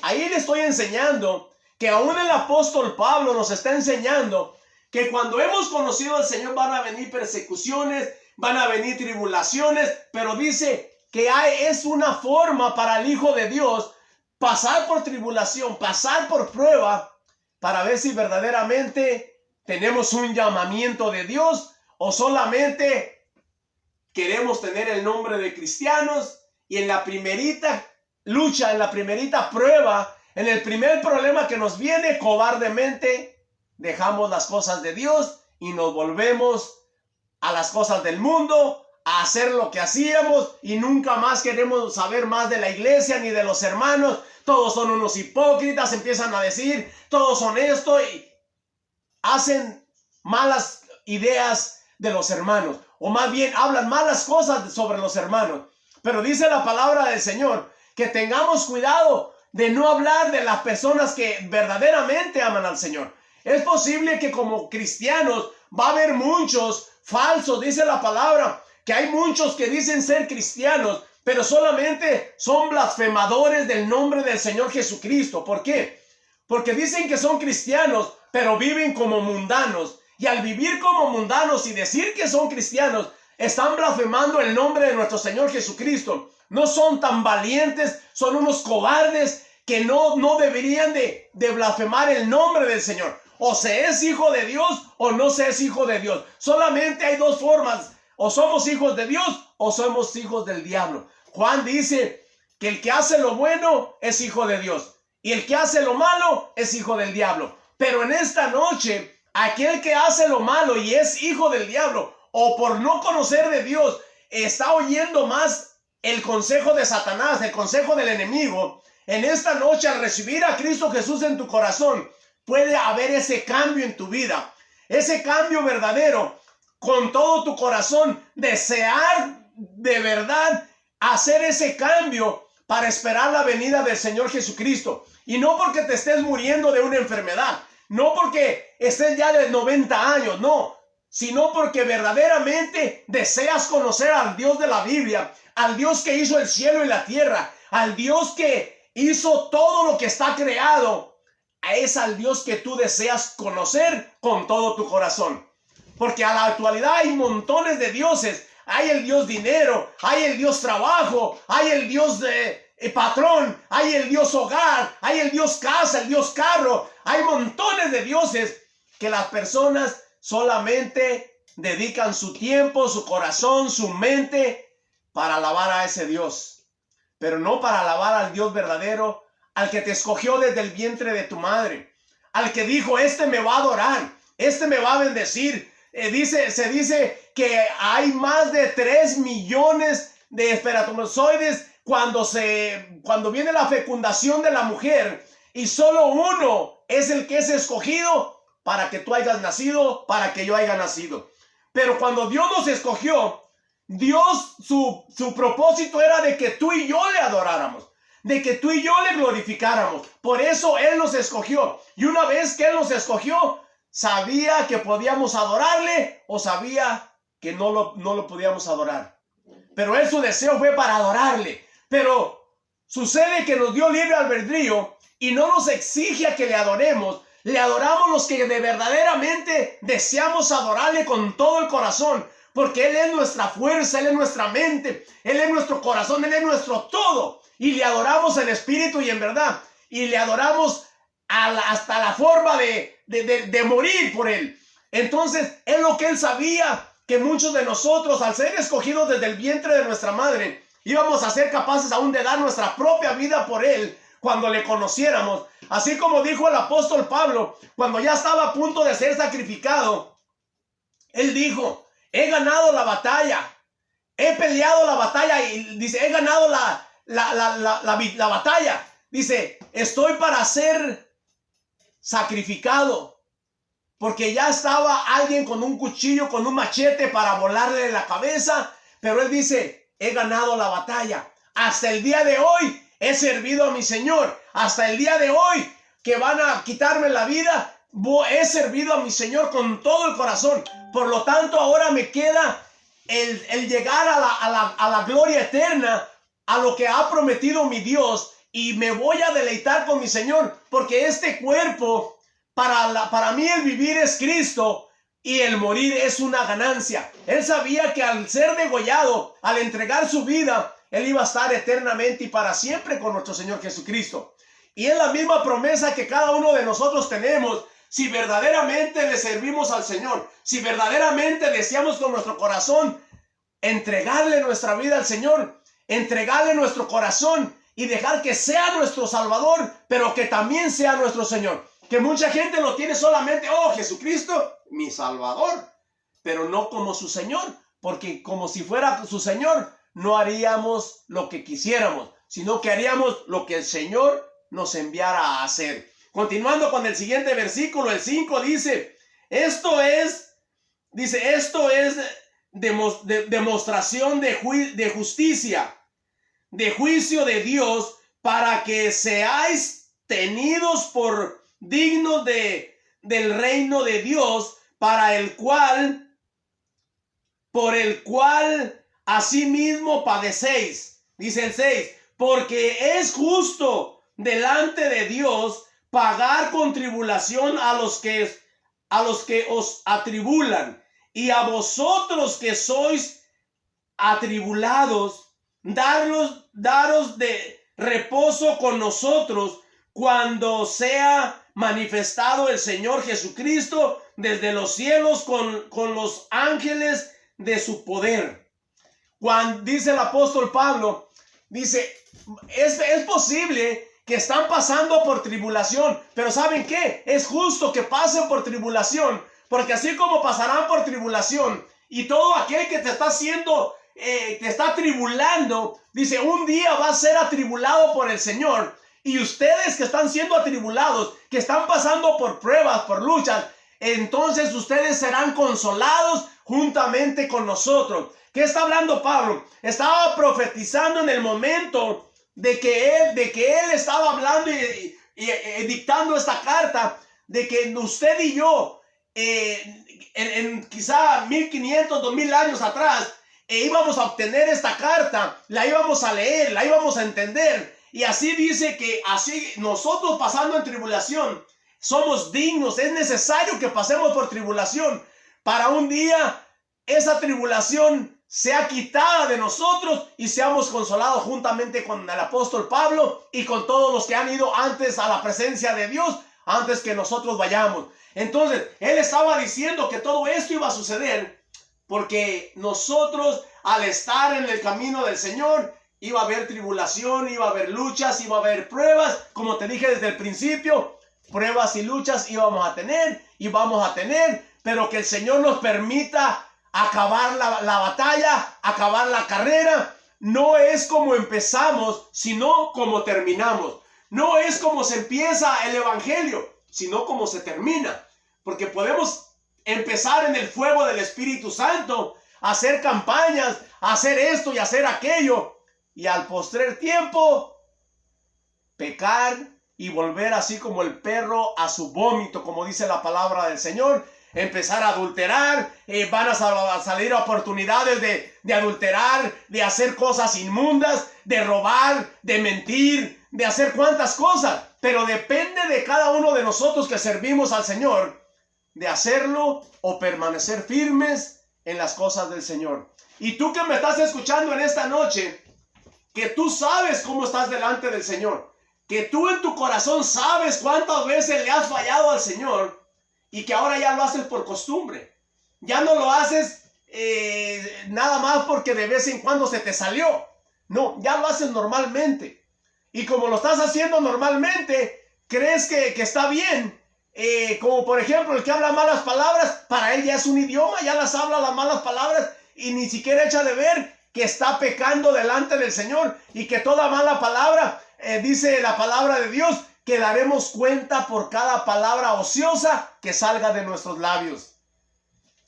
ahí le estoy enseñando que aún el apóstol Pablo nos está enseñando que cuando hemos conocido al Señor van a venir persecuciones, van a venir tribulaciones, pero dice que es una forma para el Hijo de Dios pasar por tribulación, pasar por prueba, para ver si verdaderamente tenemos un llamamiento de Dios o solamente queremos tener el nombre de cristianos y en la primerita lucha, en la primerita prueba, en el primer problema que nos viene, cobardemente dejamos las cosas de Dios y nos volvemos a las cosas del mundo, a hacer lo que hacíamos y nunca más queremos saber más de la iglesia ni de los hermanos. Todos son unos hipócritas, empiezan a decir, todos son esto y hacen malas ideas de los hermanos, o más bien hablan malas cosas sobre los hermanos. Pero dice la palabra del Señor que tengamos cuidado de no hablar de las personas que verdaderamente aman al Señor. Es posible que como cristianos va a haber muchos falsos, dice la palabra, que hay muchos que dicen ser cristianos, pero solamente son blasfemadores del nombre del Señor Jesucristo. ¿Por qué? Porque dicen que son cristianos, pero viven como mundanos. Y al vivir como mundanos y decir que son cristianos, están blasfemando el nombre de nuestro Señor Jesucristo. No son tan valientes, son unos cobardes que no deberían de blasfemar el nombre del Señor. O se es hijo de Dios o no se es hijo de Dios. Solamente hay dos formas. O somos hijos de Dios o somos hijos del diablo. Juan dice que el que hace lo bueno es hijo de Dios y el que hace lo malo es hijo del diablo. Pero en esta noche, aquel que hace lo malo y es hijo del diablo o por no conocer de Dios está oyendo más el consejo de Satanás, el consejo del enemigo. En esta noche, al recibir a Cristo Jesús en tu corazón, puede haber ese cambio en tu vida, ese cambio verdadero. con todo tu corazón, desear de verdad hacer ese cambio para esperar la venida del Señor Jesucristo. Y no porque te estés muriendo de una enfermedad, no porque estés ya de 90 años, no, sino porque verdaderamente deseas conocer al Dios de la Biblia, al Dios que hizo el cielo y la tierra, al Dios que hizo todo lo que está creado. Es al Dios que tú deseas conocer con todo tu corazón. Porque a la actualidad hay montones de dioses. Hay el Dios dinero, hay el Dios trabajo, hay el Dios patrón, hay el Dios hogar, hay el Dios casa, el Dios carro. Hay montones de dioses que las personas solamente dedican su tiempo, su corazón, su mente para alabar a ese Dios. Pero no para alabar al Dios verdadero, al que te escogió desde el vientre de tu madre, al que dijo, este me va a adorar, este me va a bendecir. Se dice que hay más de 3 millones de espermatozoides cuando viene la fecundación de la mujer, y solo uno es el que es escogido para que tú hayas nacido, para que yo haya nacido. Pero cuando Dios nos escogió, Dios, su propósito era de que tú y yo le adoráramos, de que tú y yo le glorificáramos. Por eso Él nos escogió. Y una vez que Él nos escogió, sabía que podíamos adorarle o sabía que no lo podíamos adorar. Pero Él, su deseo fue para adorarle. Pero sucede que nos dio libre albedrío y no nos exige a que le adoremos. Le adoramos los que de verdaderamente deseamos adorarle con todo el corazón. Porque Él es nuestra fuerza, Él es nuestra mente, Él es nuestro corazón, Él es nuestro todo. Y le adoramos en espíritu y en verdad. Y le adoramos hasta la forma de morir por Él. Entonces, es lo que Él sabía, que muchos de nosotros, al ser escogidos desde el vientre de nuestra madre, íbamos a ser capaces aún de dar nuestra propia vida por Él cuando le conociéramos. Así como dijo el apóstol Pablo, cuando ya estaba a punto de ser sacrificado, él dijo, he ganado la batalla, he peleado la batalla, y dice, he ganado la batalla. Dice, estoy para ser sacrificado, porque ya estaba alguien con un cuchillo, con un machete para volarle la cabeza, pero él dice, he ganado la batalla. Hasta el día de hoy he servido a mi Señor. Hasta el día de hoy que van a quitarme la vida, he servido a mi Señor con todo el corazón. Por lo tanto, ahora me queda el llegar a la gloria eterna, a lo que ha prometido mi Dios, y me voy a deleitar con mi Señor, porque este cuerpo, para mí el vivir es Cristo y el morir es una ganancia. Él sabía que al ser degollado, al entregar su vida, Él iba a estar eternamente y para siempre con nuestro Señor Jesucristo. Y es la misma promesa que cada uno de nosotros tenemos. Si verdaderamente le servimos al Señor, si verdaderamente deseamos con nuestro corazón entregarle nuestra vida al Señor, entregarle nuestro corazón y dejar que sea nuestro Salvador, pero que también sea nuestro Señor. Que mucha gente lo tiene solamente, oh, Jesucristo, mi Salvador, pero no como su Señor, porque como si fuera su Señor, no haríamos lo que quisiéramos, sino que haríamos lo que el Señor nos enviara a hacer. Continuando con el siguiente versículo, el 5 dice, esto es demostración de justicia, de juicio de Dios, para que seáis tenidos por dignos del reino de Dios, por el cual asimismo padecéis. Dice el 6, porque es justo delante de Dios pagar con tribulación a los que os atribulan, y a vosotros que sois atribulados, daros de reposo con nosotros cuando sea manifestado el Señor Jesucristo desde los cielos con los ángeles de su poder. Cuando dice el apóstol Pablo, dice, es posible que están pasando por tribulación, pero ¿saben qué? Es justo que pasen por tribulación, porque así como pasarán por tribulación, y todo aquel que te está haciendo, te está atribulando, dice, un día va a ser atribulado por el Señor. Y ustedes que están siendo atribulados, que están pasando por pruebas, por luchas, entonces ustedes serán consolados juntamente con nosotros. ¿Qué está hablando Pablo? Estaba profetizando en el momento de que él estaba hablando y dictando esta carta, de que usted y yo, en quizá 1500, 2000 años atrás, íbamos a obtener esta carta, la íbamos a leer, la íbamos a entender. Y así dice que así nosotros pasando en tribulación somos dignos, es necesario que pasemos por tribulación para un día esa tribulación sea quitada de nosotros y seamos consolados juntamente con el apóstol Pablo y con todos los que han ido antes a la presencia de Dios, antes que nosotros vayamos. Entonces, él estaba diciendo que todo esto iba a suceder porque nosotros, al estar en el camino del Señor, iba a haber tribulación, iba a haber luchas, iba a haber pruebas. Como te dije desde el principio, pruebas y luchas íbamos a tener y vamos a tener, pero que el Señor nos permita acabar la batalla, acabar la carrera. No es como empezamos, sino como terminamos. No es como se empieza el evangelio, sino como se termina. Porque podemos empezar en el fuego del Espíritu Santo, hacer campañas, hacer esto y hacer aquello, y al postrer tiempo pecar y volver así como el perro a su vómito, como dice la palabra del Señor. Empezar a adulterar, van a salir oportunidades de adulterar, de hacer cosas inmundas, de robar, de mentir, de hacer cuantas cosas. Pero depende de cada uno de nosotros que servimos al Señor, de hacerlo o permanecer firmes en las cosas del Señor. Y tú que me estás escuchando en esta noche, que tú sabes cómo estás delante del Señor, que tú en tu corazón sabes cuántas veces le has fallado al Señor, y que ahora ya lo haces por costumbre. Ya no lo haces nada más porque de vez en cuando se te salió. No, ya lo haces normalmente. Y como lo estás haciendo normalmente, crees que está bien. Como por ejemplo el que habla malas palabras, para él ya es un idioma, ya las habla las malas palabras y ni siquiera echa de ver que está pecando delante del Señor y que toda mala palabra, dice la palabra de Dios, que daremos cuenta por cada palabra ociosa que salga de nuestros labios.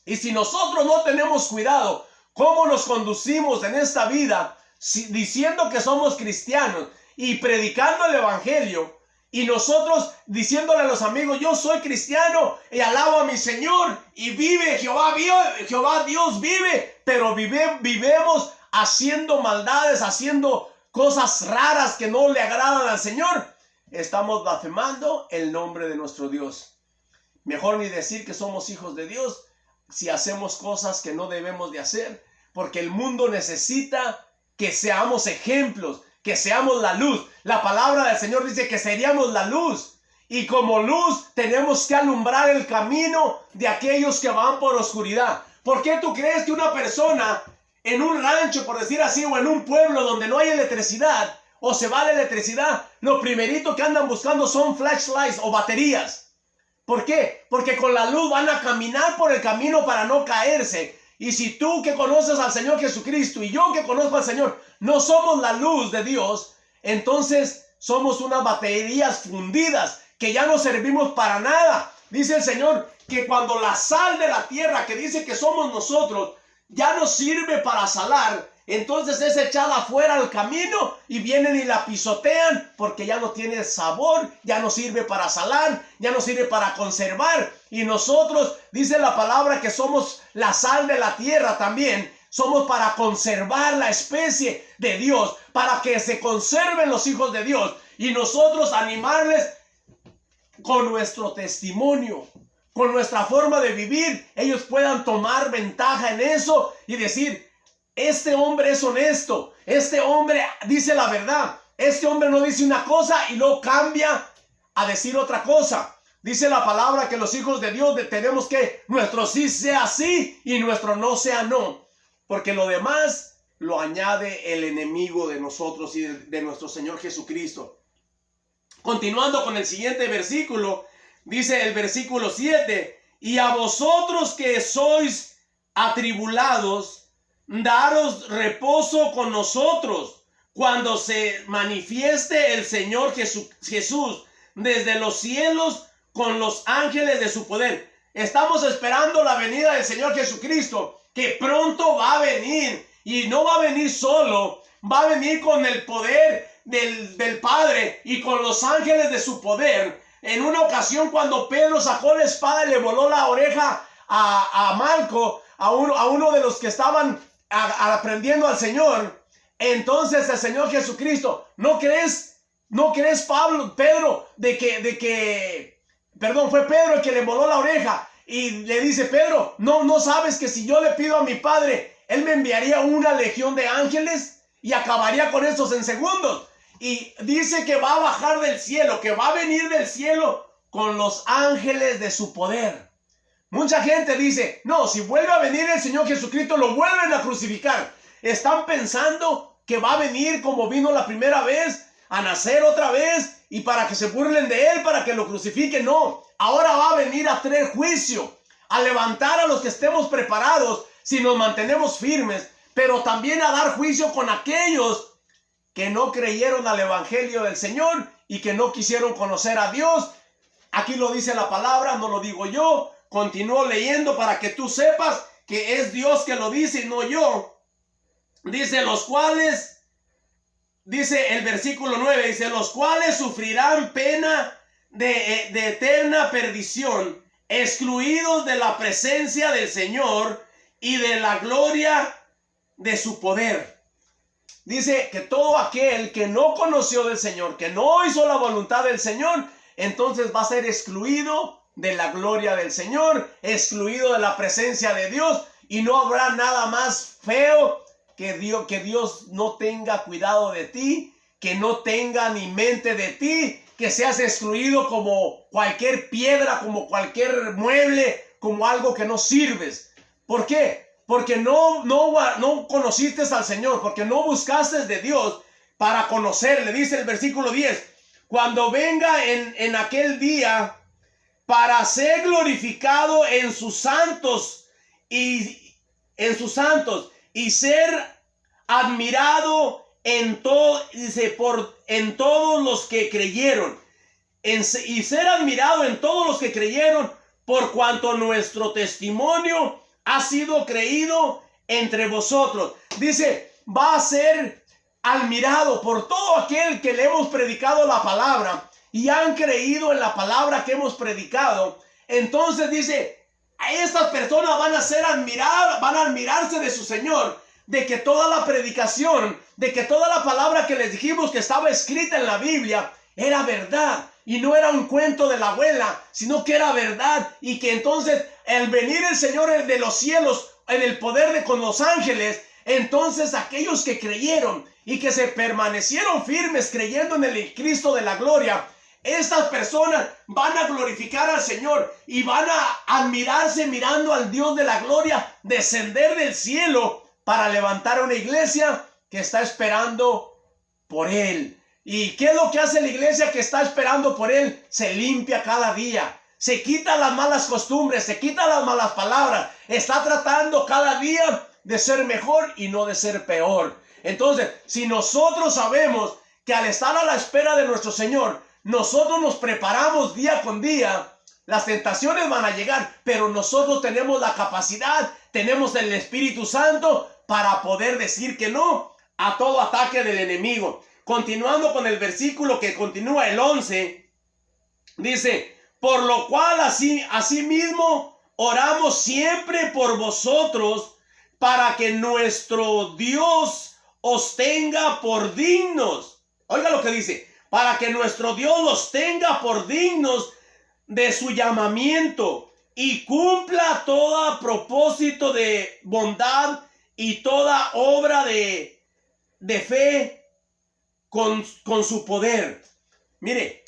Y si nosotros no tenemos cuidado cómo nos conducimos en esta vida, diciendo que somos cristianos y predicando el evangelio, y nosotros diciéndole a los amigos, yo soy cristiano y alabo a mi Señor y vive Jehová Dios vive, pero vivemos haciendo maldades, haciendo cosas raras que no le agradan al Señor, estamos blasfemando el nombre de nuestro Dios. Mejor ni decir que somos hijos de Dios si hacemos cosas que no debemos de hacer, porque el mundo necesita que seamos ejemplos, que seamos la luz. La palabra del Señor dice que seríamos la luz, y como luz tenemos que alumbrar el camino de aquellos que van por oscuridad. ¿Por qué tú crees que una persona en un rancho, por decir así, o en un pueblo donde no hay electricidad, o se va la electricidad, lo primerito que andan buscando son flashlights o baterías? ¿Por qué? Porque con la luz van a caminar por el camino para no caerse. Y si tú que conoces al Señor Jesucristo y yo que conozco al Señor no somos la luz de Dios, entonces somos unas baterías fundidas que ya no servimos para nada. Dice el Señor que cuando la sal de la tierra, que dice que somos nosotros, ya no sirve para salar, entonces es echada afuera al camino y vienen y la pisotean porque ya no tiene sabor, ya no sirve para salar, ya no sirve para conservar. Y nosotros, dice la palabra, que somos la sal de la tierra también. Somos para conservar la especie de Dios, para que se conserven los hijos de Dios. Y nosotros animarles con nuestro testimonio, con nuestra forma de vivir, ellos puedan tomar ventaja en eso y decir, este hombre es honesto, este hombre dice la verdad, este hombre no dice una cosa y luego cambia a decir otra cosa. Dice la palabra que los hijos de Dios tenemos que nuestro sí sea sí y nuestro no sea no, porque lo demás lo añade el enemigo de nosotros y de nuestro Señor Jesucristo. Continuando con el siguiente versículo, dice el versículo 7, y a vosotros que sois atribulados, daros reposo con nosotros cuando se manifieste el Señor Jesús desde los cielos con los ángeles de su poder. Estamos esperando la venida del Señor Jesucristo, que pronto va a venir. Y no va a venir solo, va a venir con el poder del Padre y con los ángeles de su poder. En una ocasión, cuando Pedro sacó la espada y le voló la oreja a Malco, a uno de los que estaban aprendiendo al Señor, entonces el Señor Jesucristo, ¿no crees Pedro, fue Pedro el que le voló la oreja? Y le dice, Pedro, ¿no sabes que si yo le pido a mi Padre, Él me enviaría una legión de ángeles y acabaría con estos en segundos? Y dice que va a bajar del cielo, que va a venir del cielo con los ángeles de su poder. Mucha gente dice, no, si vuelve a venir el Señor Jesucristo, lo vuelven a crucificar. Están pensando que va a venir como vino la primera vez, a nacer otra vez, y para que se burlen de Él, para que lo crucifiquen. No, ahora va a venir a traer juicio, a levantar a los que estemos preparados si nos mantenemos firmes, pero también a dar juicio con aquellos que no creyeron al evangelio del Señor y que no quisieron conocer a Dios. Aquí lo dice la palabra, no lo digo yo. Continúo leyendo para que tú sepas que es Dios que lo dice y no yo. Dice, los cuales, dice el versículo 9, dice, los cuales sufrirán pena de eterna perdición, excluidos de la presencia del Señor y de la gloria de su poder. Dice que todo aquel que no conoció del Señor, que no hizo la voluntad del Señor, entonces va a ser excluido de la gloria del Señor, excluido de la presencia de Dios, y no habrá nada más feo que Dios no tenga cuidado de ti, que no tenga ni mente de ti, que seas excluido como cualquier piedra, como cualquier mueble, como algo que no sirves. ¿Por qué? Porque no conociste al Señor, porque no buscaste de Dios para conocerle. Dice el versículo 10, cuando venga en aquel día para ser glorificado en sus santos y ser admirado en todos los que creyeron, y ser admirado en todos los que creyeron, por cuanto nuestro testimonio ha sido creído entre vosotros. Dice, va a ser admirado por todo aquel que le hemos predicado la palabra y han creído en la palabra que hemos predicado. Entonces dice, a estas personas van a ser admiradas, van a admirarse de su Señor, de que toda la predicación, de que toda la palabra que les dijimos que estaba escrita en la Biblia era verdad y no era un cuento de la abuela, sino que era verdad, y que entonces al venir el Señor de los cielos en el poder con los ángeles, entonces aquellos que creyeron y que se permanecieron firmes creyendo en el Cristo de la gloria, estas personas van a glorificar al Señor y van a admirarse mirando al Dios de la gloria descender del cielo para levantar una iglesia que está esperando por Él. ¿Y qué es lo que hace la iglesia que está esperando por Él? Se limpia cada día, se quita las malas costumbres, se quita las malas palabras, está tratando cada día de ser mejor y no de ser peor. Entonces, si nosotros sabemos que al estar a la espera de nuestro Señor, nosotros nos preparamos día con día, las tentaciones van a llegar, pero nosotros tenemos la capacidad, tenemos el Espíritu Santo para poder decir que no a todo ataque del enemigo. Continuando con el versículo que continúa el 11, dice, por lo cual asimismo oramos siempre por vosotros, para que nuestro Dios os tenga por dignos. Oiga lo que dice, para que nuestro Dios los tenga por dignos de su llamamiento y cumpla todo propósito de bondad y toda obra de fe con su poder. Mire,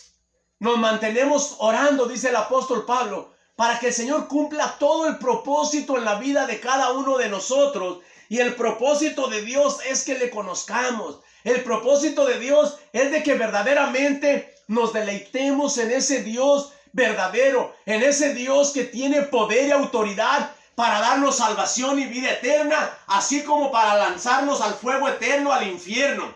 nos mantenemos orando, dice el apóstol Pablo, para que el Señor cumpla todo el propósito en la vida de cada uno de nosotros. Y el propósito de Dios es que le conozcamos. El propósito de Dios es de que verdaderamente nos deleitemos en ese Dios verdadero, en ese Dios que tiene poder y autoridad para darnos salvación y vida eterna, así como para lanzarnos al fuego eterno, al infierno.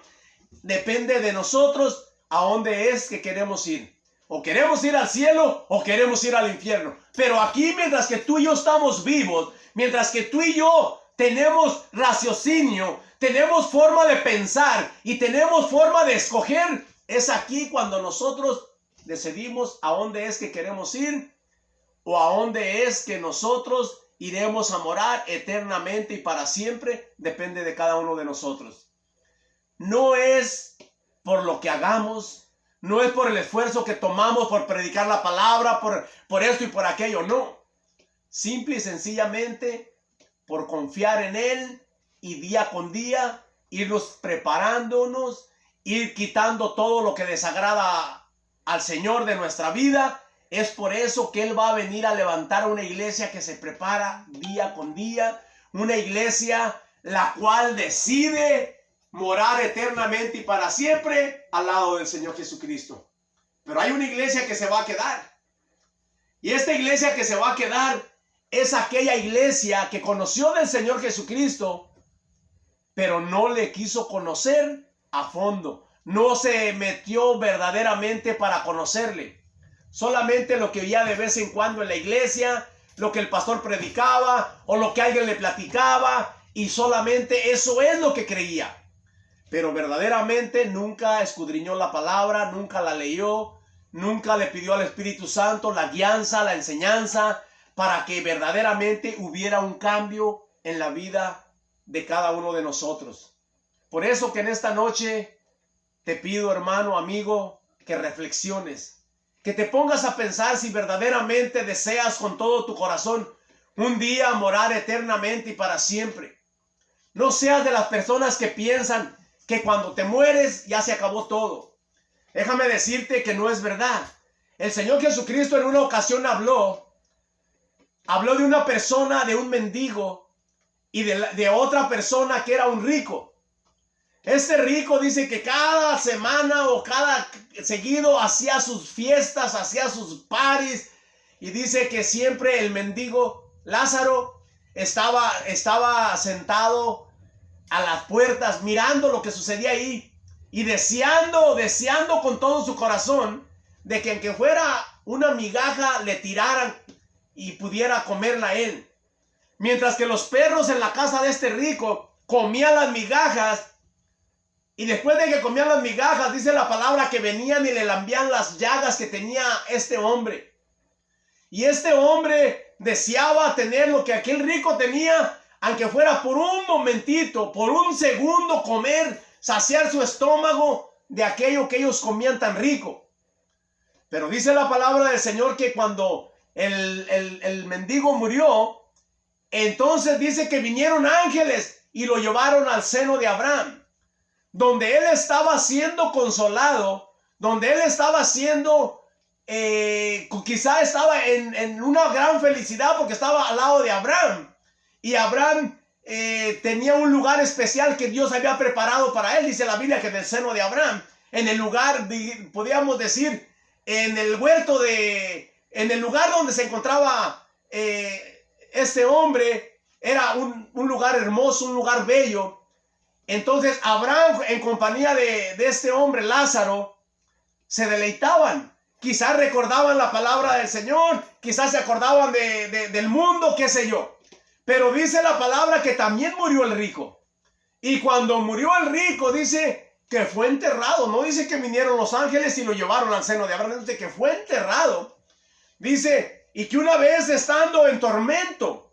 Depende de nosotros a dónde es que queremos ir. O queremos ir al cielo o queremos ir al infierno. Pero aquí, mientras que tú y yo estamos vivos, mientras que tú y yo tenemos raciocinio, tenemos forma de pensar y tenemos forma de escoger, es aquí cuando nosotros decidimos a dónde es que queremos ir o a dónde es que nosotros iremos a morar eternamente y para siempre. Depende de cada uno de nosotros. No es por lo que hagamos, no es por el esfuerzo que tomamos por predicar la palabra, por esto y por aquello, no. Simple y sencillamente por confiar en Él y día con día irnos preparándonos, ir quitando todo lo que desagrada al Señor de nuestra vida. Es por eso que Él va a venir a levantar una iglesia que se prepara día con día, una iglesia la cual decide morar eternamente y para siempre al lado del Señor Jesucristo. Pero hay una iglesia que se va a quedar. Y esta iglesia que se va a quedar es aquella iglesia que conoció del Señor Jesucristo, pero no le quiso conocer a fondo. No se metió verdaderamente para conocerle. Solamente lo que oía de vez en cuando en la iglesia, lo que el pastor predicaba o lo que alguien le platicaba, y solamente eso es lo que creía. Pero verdaderamente nunca escudriñó la palabra, nunca la leyó, nunca le pidió al Espíritu Santo la guianza, la enseñanza, para que verdaderamente hubiera un cambio en la vida de cada uno de nosotros. Por eso que en esta noche te pido, hermano, amigo, que reflexiones, que te pongas a pensar si verdaderamente deseas con todo tu corazón un día morar eternamente y para siempre. No seas de las personas que piensan que cuando te mueres ya se acabó todo. Déjame decirte que no es verdad. El Señor Jesucristo en una ocasión habló de una persona, de un mendigo y de otra persona que era un rico. Este rico dice que cada semana o cada seguido hacía sus fiestas, hacía sus parties, y dice que siempre el mendigo Lázaro estaba sentado a las puertas mirando lo que sucedía ahí y deseando con todo su corazón de que aunque fuera una migaja le tiraran y pudiera comerla él. Mientras que los perros en la casa de este rico comían las migajas, y después de que comían las migajas, dice la palabra que venían y le lambían las llagas que tenía este hombre. Y este hombre deseaba tener lo que aquel rico tenía, aunque fuera por un momentito, por un segundo, comer, saciar su estómago de aquello que ellos comían tan rico. Pero dice la palabra del Señor que cuando el mendigo murió, entonces dice que vinieron ángeles y lo llevaron al seno de Abraham, donde él estaba siendo consolado, donde él estaba siendo, quizá estaba en una gran felicidad porque estaba al lado de Abraham. Y Abraham tenía un lugar especial que Dios había preparado para él. Dice la Biblia que en el seno de Abraham, en el lugar, podríamos decir, en el huerto en el lugar donde se encontraba este hombre, era un lugar hermoso, un lugar bello. Entonces Abraham, en compañía de este hombre Lázaro, se deleitaban. Quizás recordaban la palabra del Señor, quizás se acordaban del mundo, qué sé yo. Pero dice la palabra que también murió el rico. Y cuando murió el rico, dice que fue enterrado. No dice que vinieron los ángeles y lo llevaron al seno de Abraham. Dice que fue enterrado. Dice, y que una vez estando en tormento,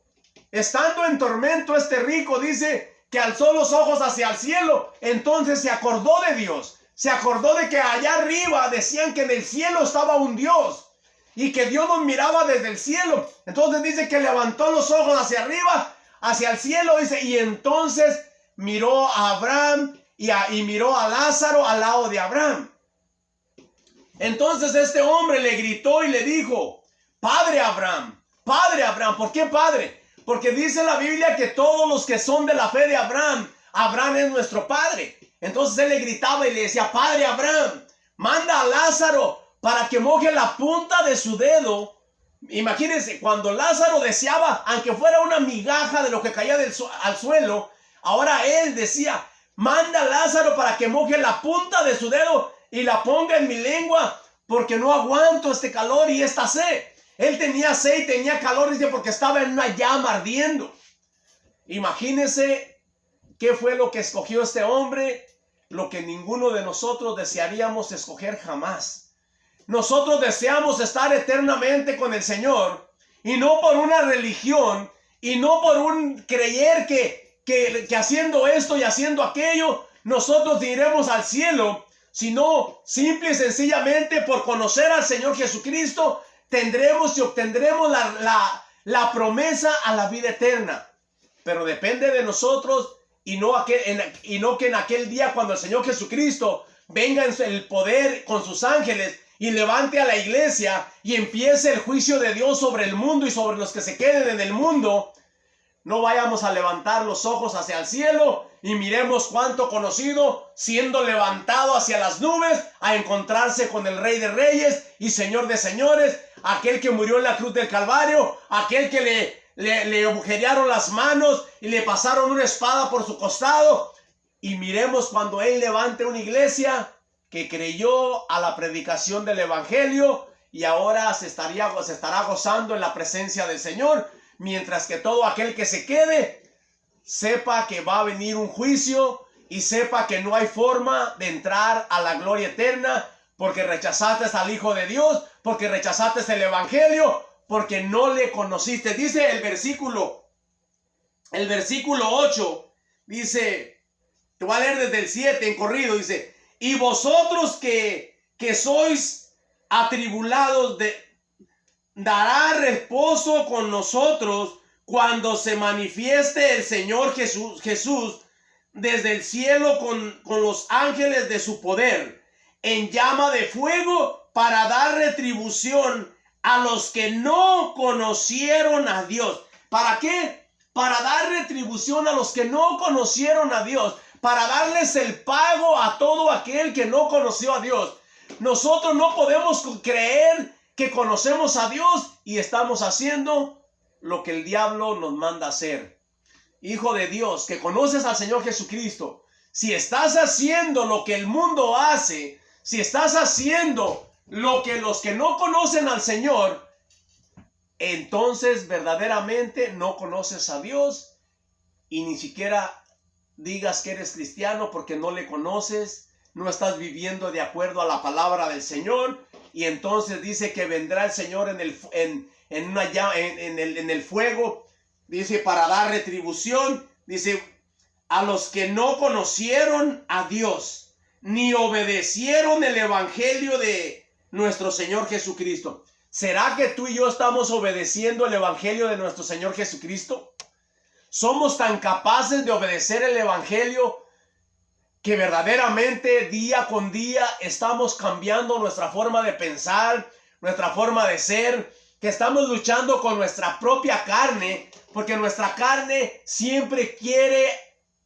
este rico, dice que alzó los ojos hacia el cielo. Entonces se acordó de Dios. Se acordó de que allá arriba decían que en el cielo estaba un Dios. Y que Dios nos miraba desde el cielo. Entonces dice que levantó los ojos hacia arriba, hacia el cielo, dice, y entonces miró a Abraham y miró a Lázaro al lado de Abraham. Entonces este hombre le gritó y le dijo, Padre Abraham, ¿por qué Padre? Porque dice la Biblia que todos los que son de la fe de Abraham, Abraham es nuestro Padre. Entonces él le gritaba y le decía, Padre Abraham, manda a Lázaro para que moje la punta de su dedo. Imagínense, cuando Lázaro deseaba, aunque fuera una migaja de lo que caía al suelo, ahora él decía, manda a Lázaro para que moje la punta de su dedo y la ponga en mi lengua porque no aguanto este calor y esta sed. Él tenía sed y tenía calor, dice, porque estaba en una llama ardiendo. Imagínense qué fue lo que escogió este hombre, lo que ninguno de nosotros desearíamos escoger jamás. Nosotros deseamos estar eternamente con el Señor, y no por una religión, y no por un creer que haciendo esto y haciendo aquello, nosotros iremos al cielo, sino simple y sencillamente por conocer al Señor Jesucristo, tendremos y obtendremos la promesa a la vida eterna. Pero depende de nosotros, y no que en aquel día, cuando el Señor Jesucristo venga en el poder con sus ángeles y levante a la iglesia y empiece el juicio de Dios sobre el mundo y sobre los que se queden en el mundo, no vayamos a levantar los ojos hacia el cielo y miremos cuánto conocido siendo levantado hacia las nubes a encontrarse con el Rey de Reyes y Señor de Señores, aquel que murió en la cruz del Calvario, aquel que le agujerearon las manos y le pasaron una espada por su costado. Y miremos cuando Él levante una iglesia que creyó a la predicación del Evangelio y ahora se estará gozando en la presencia del Señor, mientras que todo aquel que se quede sepa que va a venir un juicio y sepa que no hay forma de entrar a la gloria eterna, porque rechazaste al Hijo de Dios, porque rechazaste el Evangelio, porque no le conociste. Dice el versículo 8, dice, te voy a leer desde el 7 en corrido, dice, y vosotros que sois atribulados, dará reposo con nosotros cuando se manifieste el Señor Jesús desde el cielo con los ángeles de su poder, en llama de fuego, para dar retribución a los que no conocieron a Dios. ¿Para qué? Para dar retribución a los que no conocieron a Dios, para darles el pago a todo aquel que no conoció a Dios. Nosotros no podemos creer que conocemos a Dios y estamos haciendo lo que el diablo nos manda hacer. Hijo de Dios, que conoces al Señor Jesucristo, si estás haciendo lo que el mundo hace, si estás haciendo lo que los que no conocen al Señor, entonces verdaderamente no conoces a Dios, y ni siquiera digas que eres cristiano porque no le conoces, no estás viviendo de acuerdo a la palabra del Señor. Y entonces dice que vendrá el Señor en el fuego, dice, para dar retribución, dice, a los que no conocieron a Dios, ni obedecieron el Evangelio de nuestro Señor Jesucristo. ¿Será que tú y yo estamos obedeciendo el Evangelio de nuestro Señor Jesucristo? ¿Somos tan capaces de obedecer el Evangelio que verdaderamente día con día estamos cambiando nuestra forma de pensar, nuestra forma de ser, que estamos luchando con nuestra propia carne, porque nuestra carne siempre quiere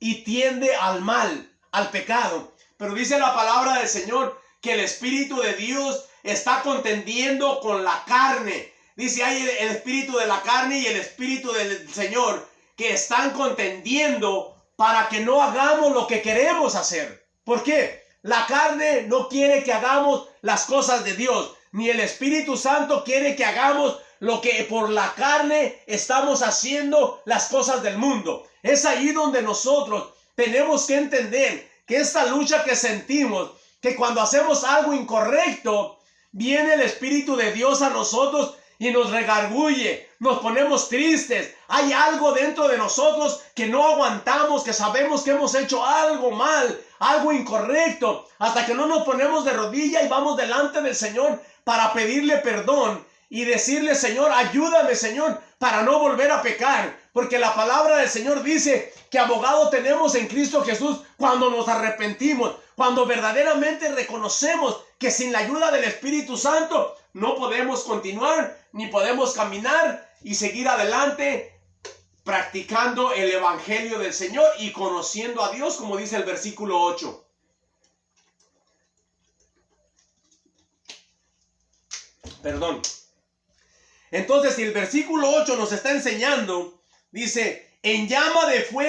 y tiende al mal, al pecado? Pero dice la palabra del Señor que el Espíritu de Dios está contendiendo con la carne. Dice, hay el espíritu de la carne y el Espíritu del Señor que están contendiendo para que no hagamos lo que queremos hacer. ¿Por qué? La carne no quiere que hagamos las cosas de Dios, ni el Espíritu Santo quiere que hagamos lo que por la carne estamos haciendo, las cosas del mundo. Es ahí donde nosotros tenemos que entender que esta lucha que sentimos, que cuando hacemos algo incorrecto, viene el Espíritu de Dios a nosotros y nos redarguye, nos ponemos tristes. Hay algo dentro de nosotros que no aguantamos, que sabemos que hemos hecho algo mal, algo incorrecto, hasta que no nos ponemos de rodilla y vamos delante del Señor para pedirle perdón y decirle, Señor, ayúdame, Señor, para no volver a pecar. Porque la palabra del Señor dice que abogado tenemos en Cristo Jesús cuando nos arrepentimos, cuando verdaderamente reconocemos que sin la ayuda del Espíritu Santo no podemos continuar ni podemos caminar y seguir adelante practicando el Evangelio del Señor y conociendo a Dios, como dice el versículo 8. Perdón. Entonces, si el versículo 8 nos está enseñando, dice, en llama de fuego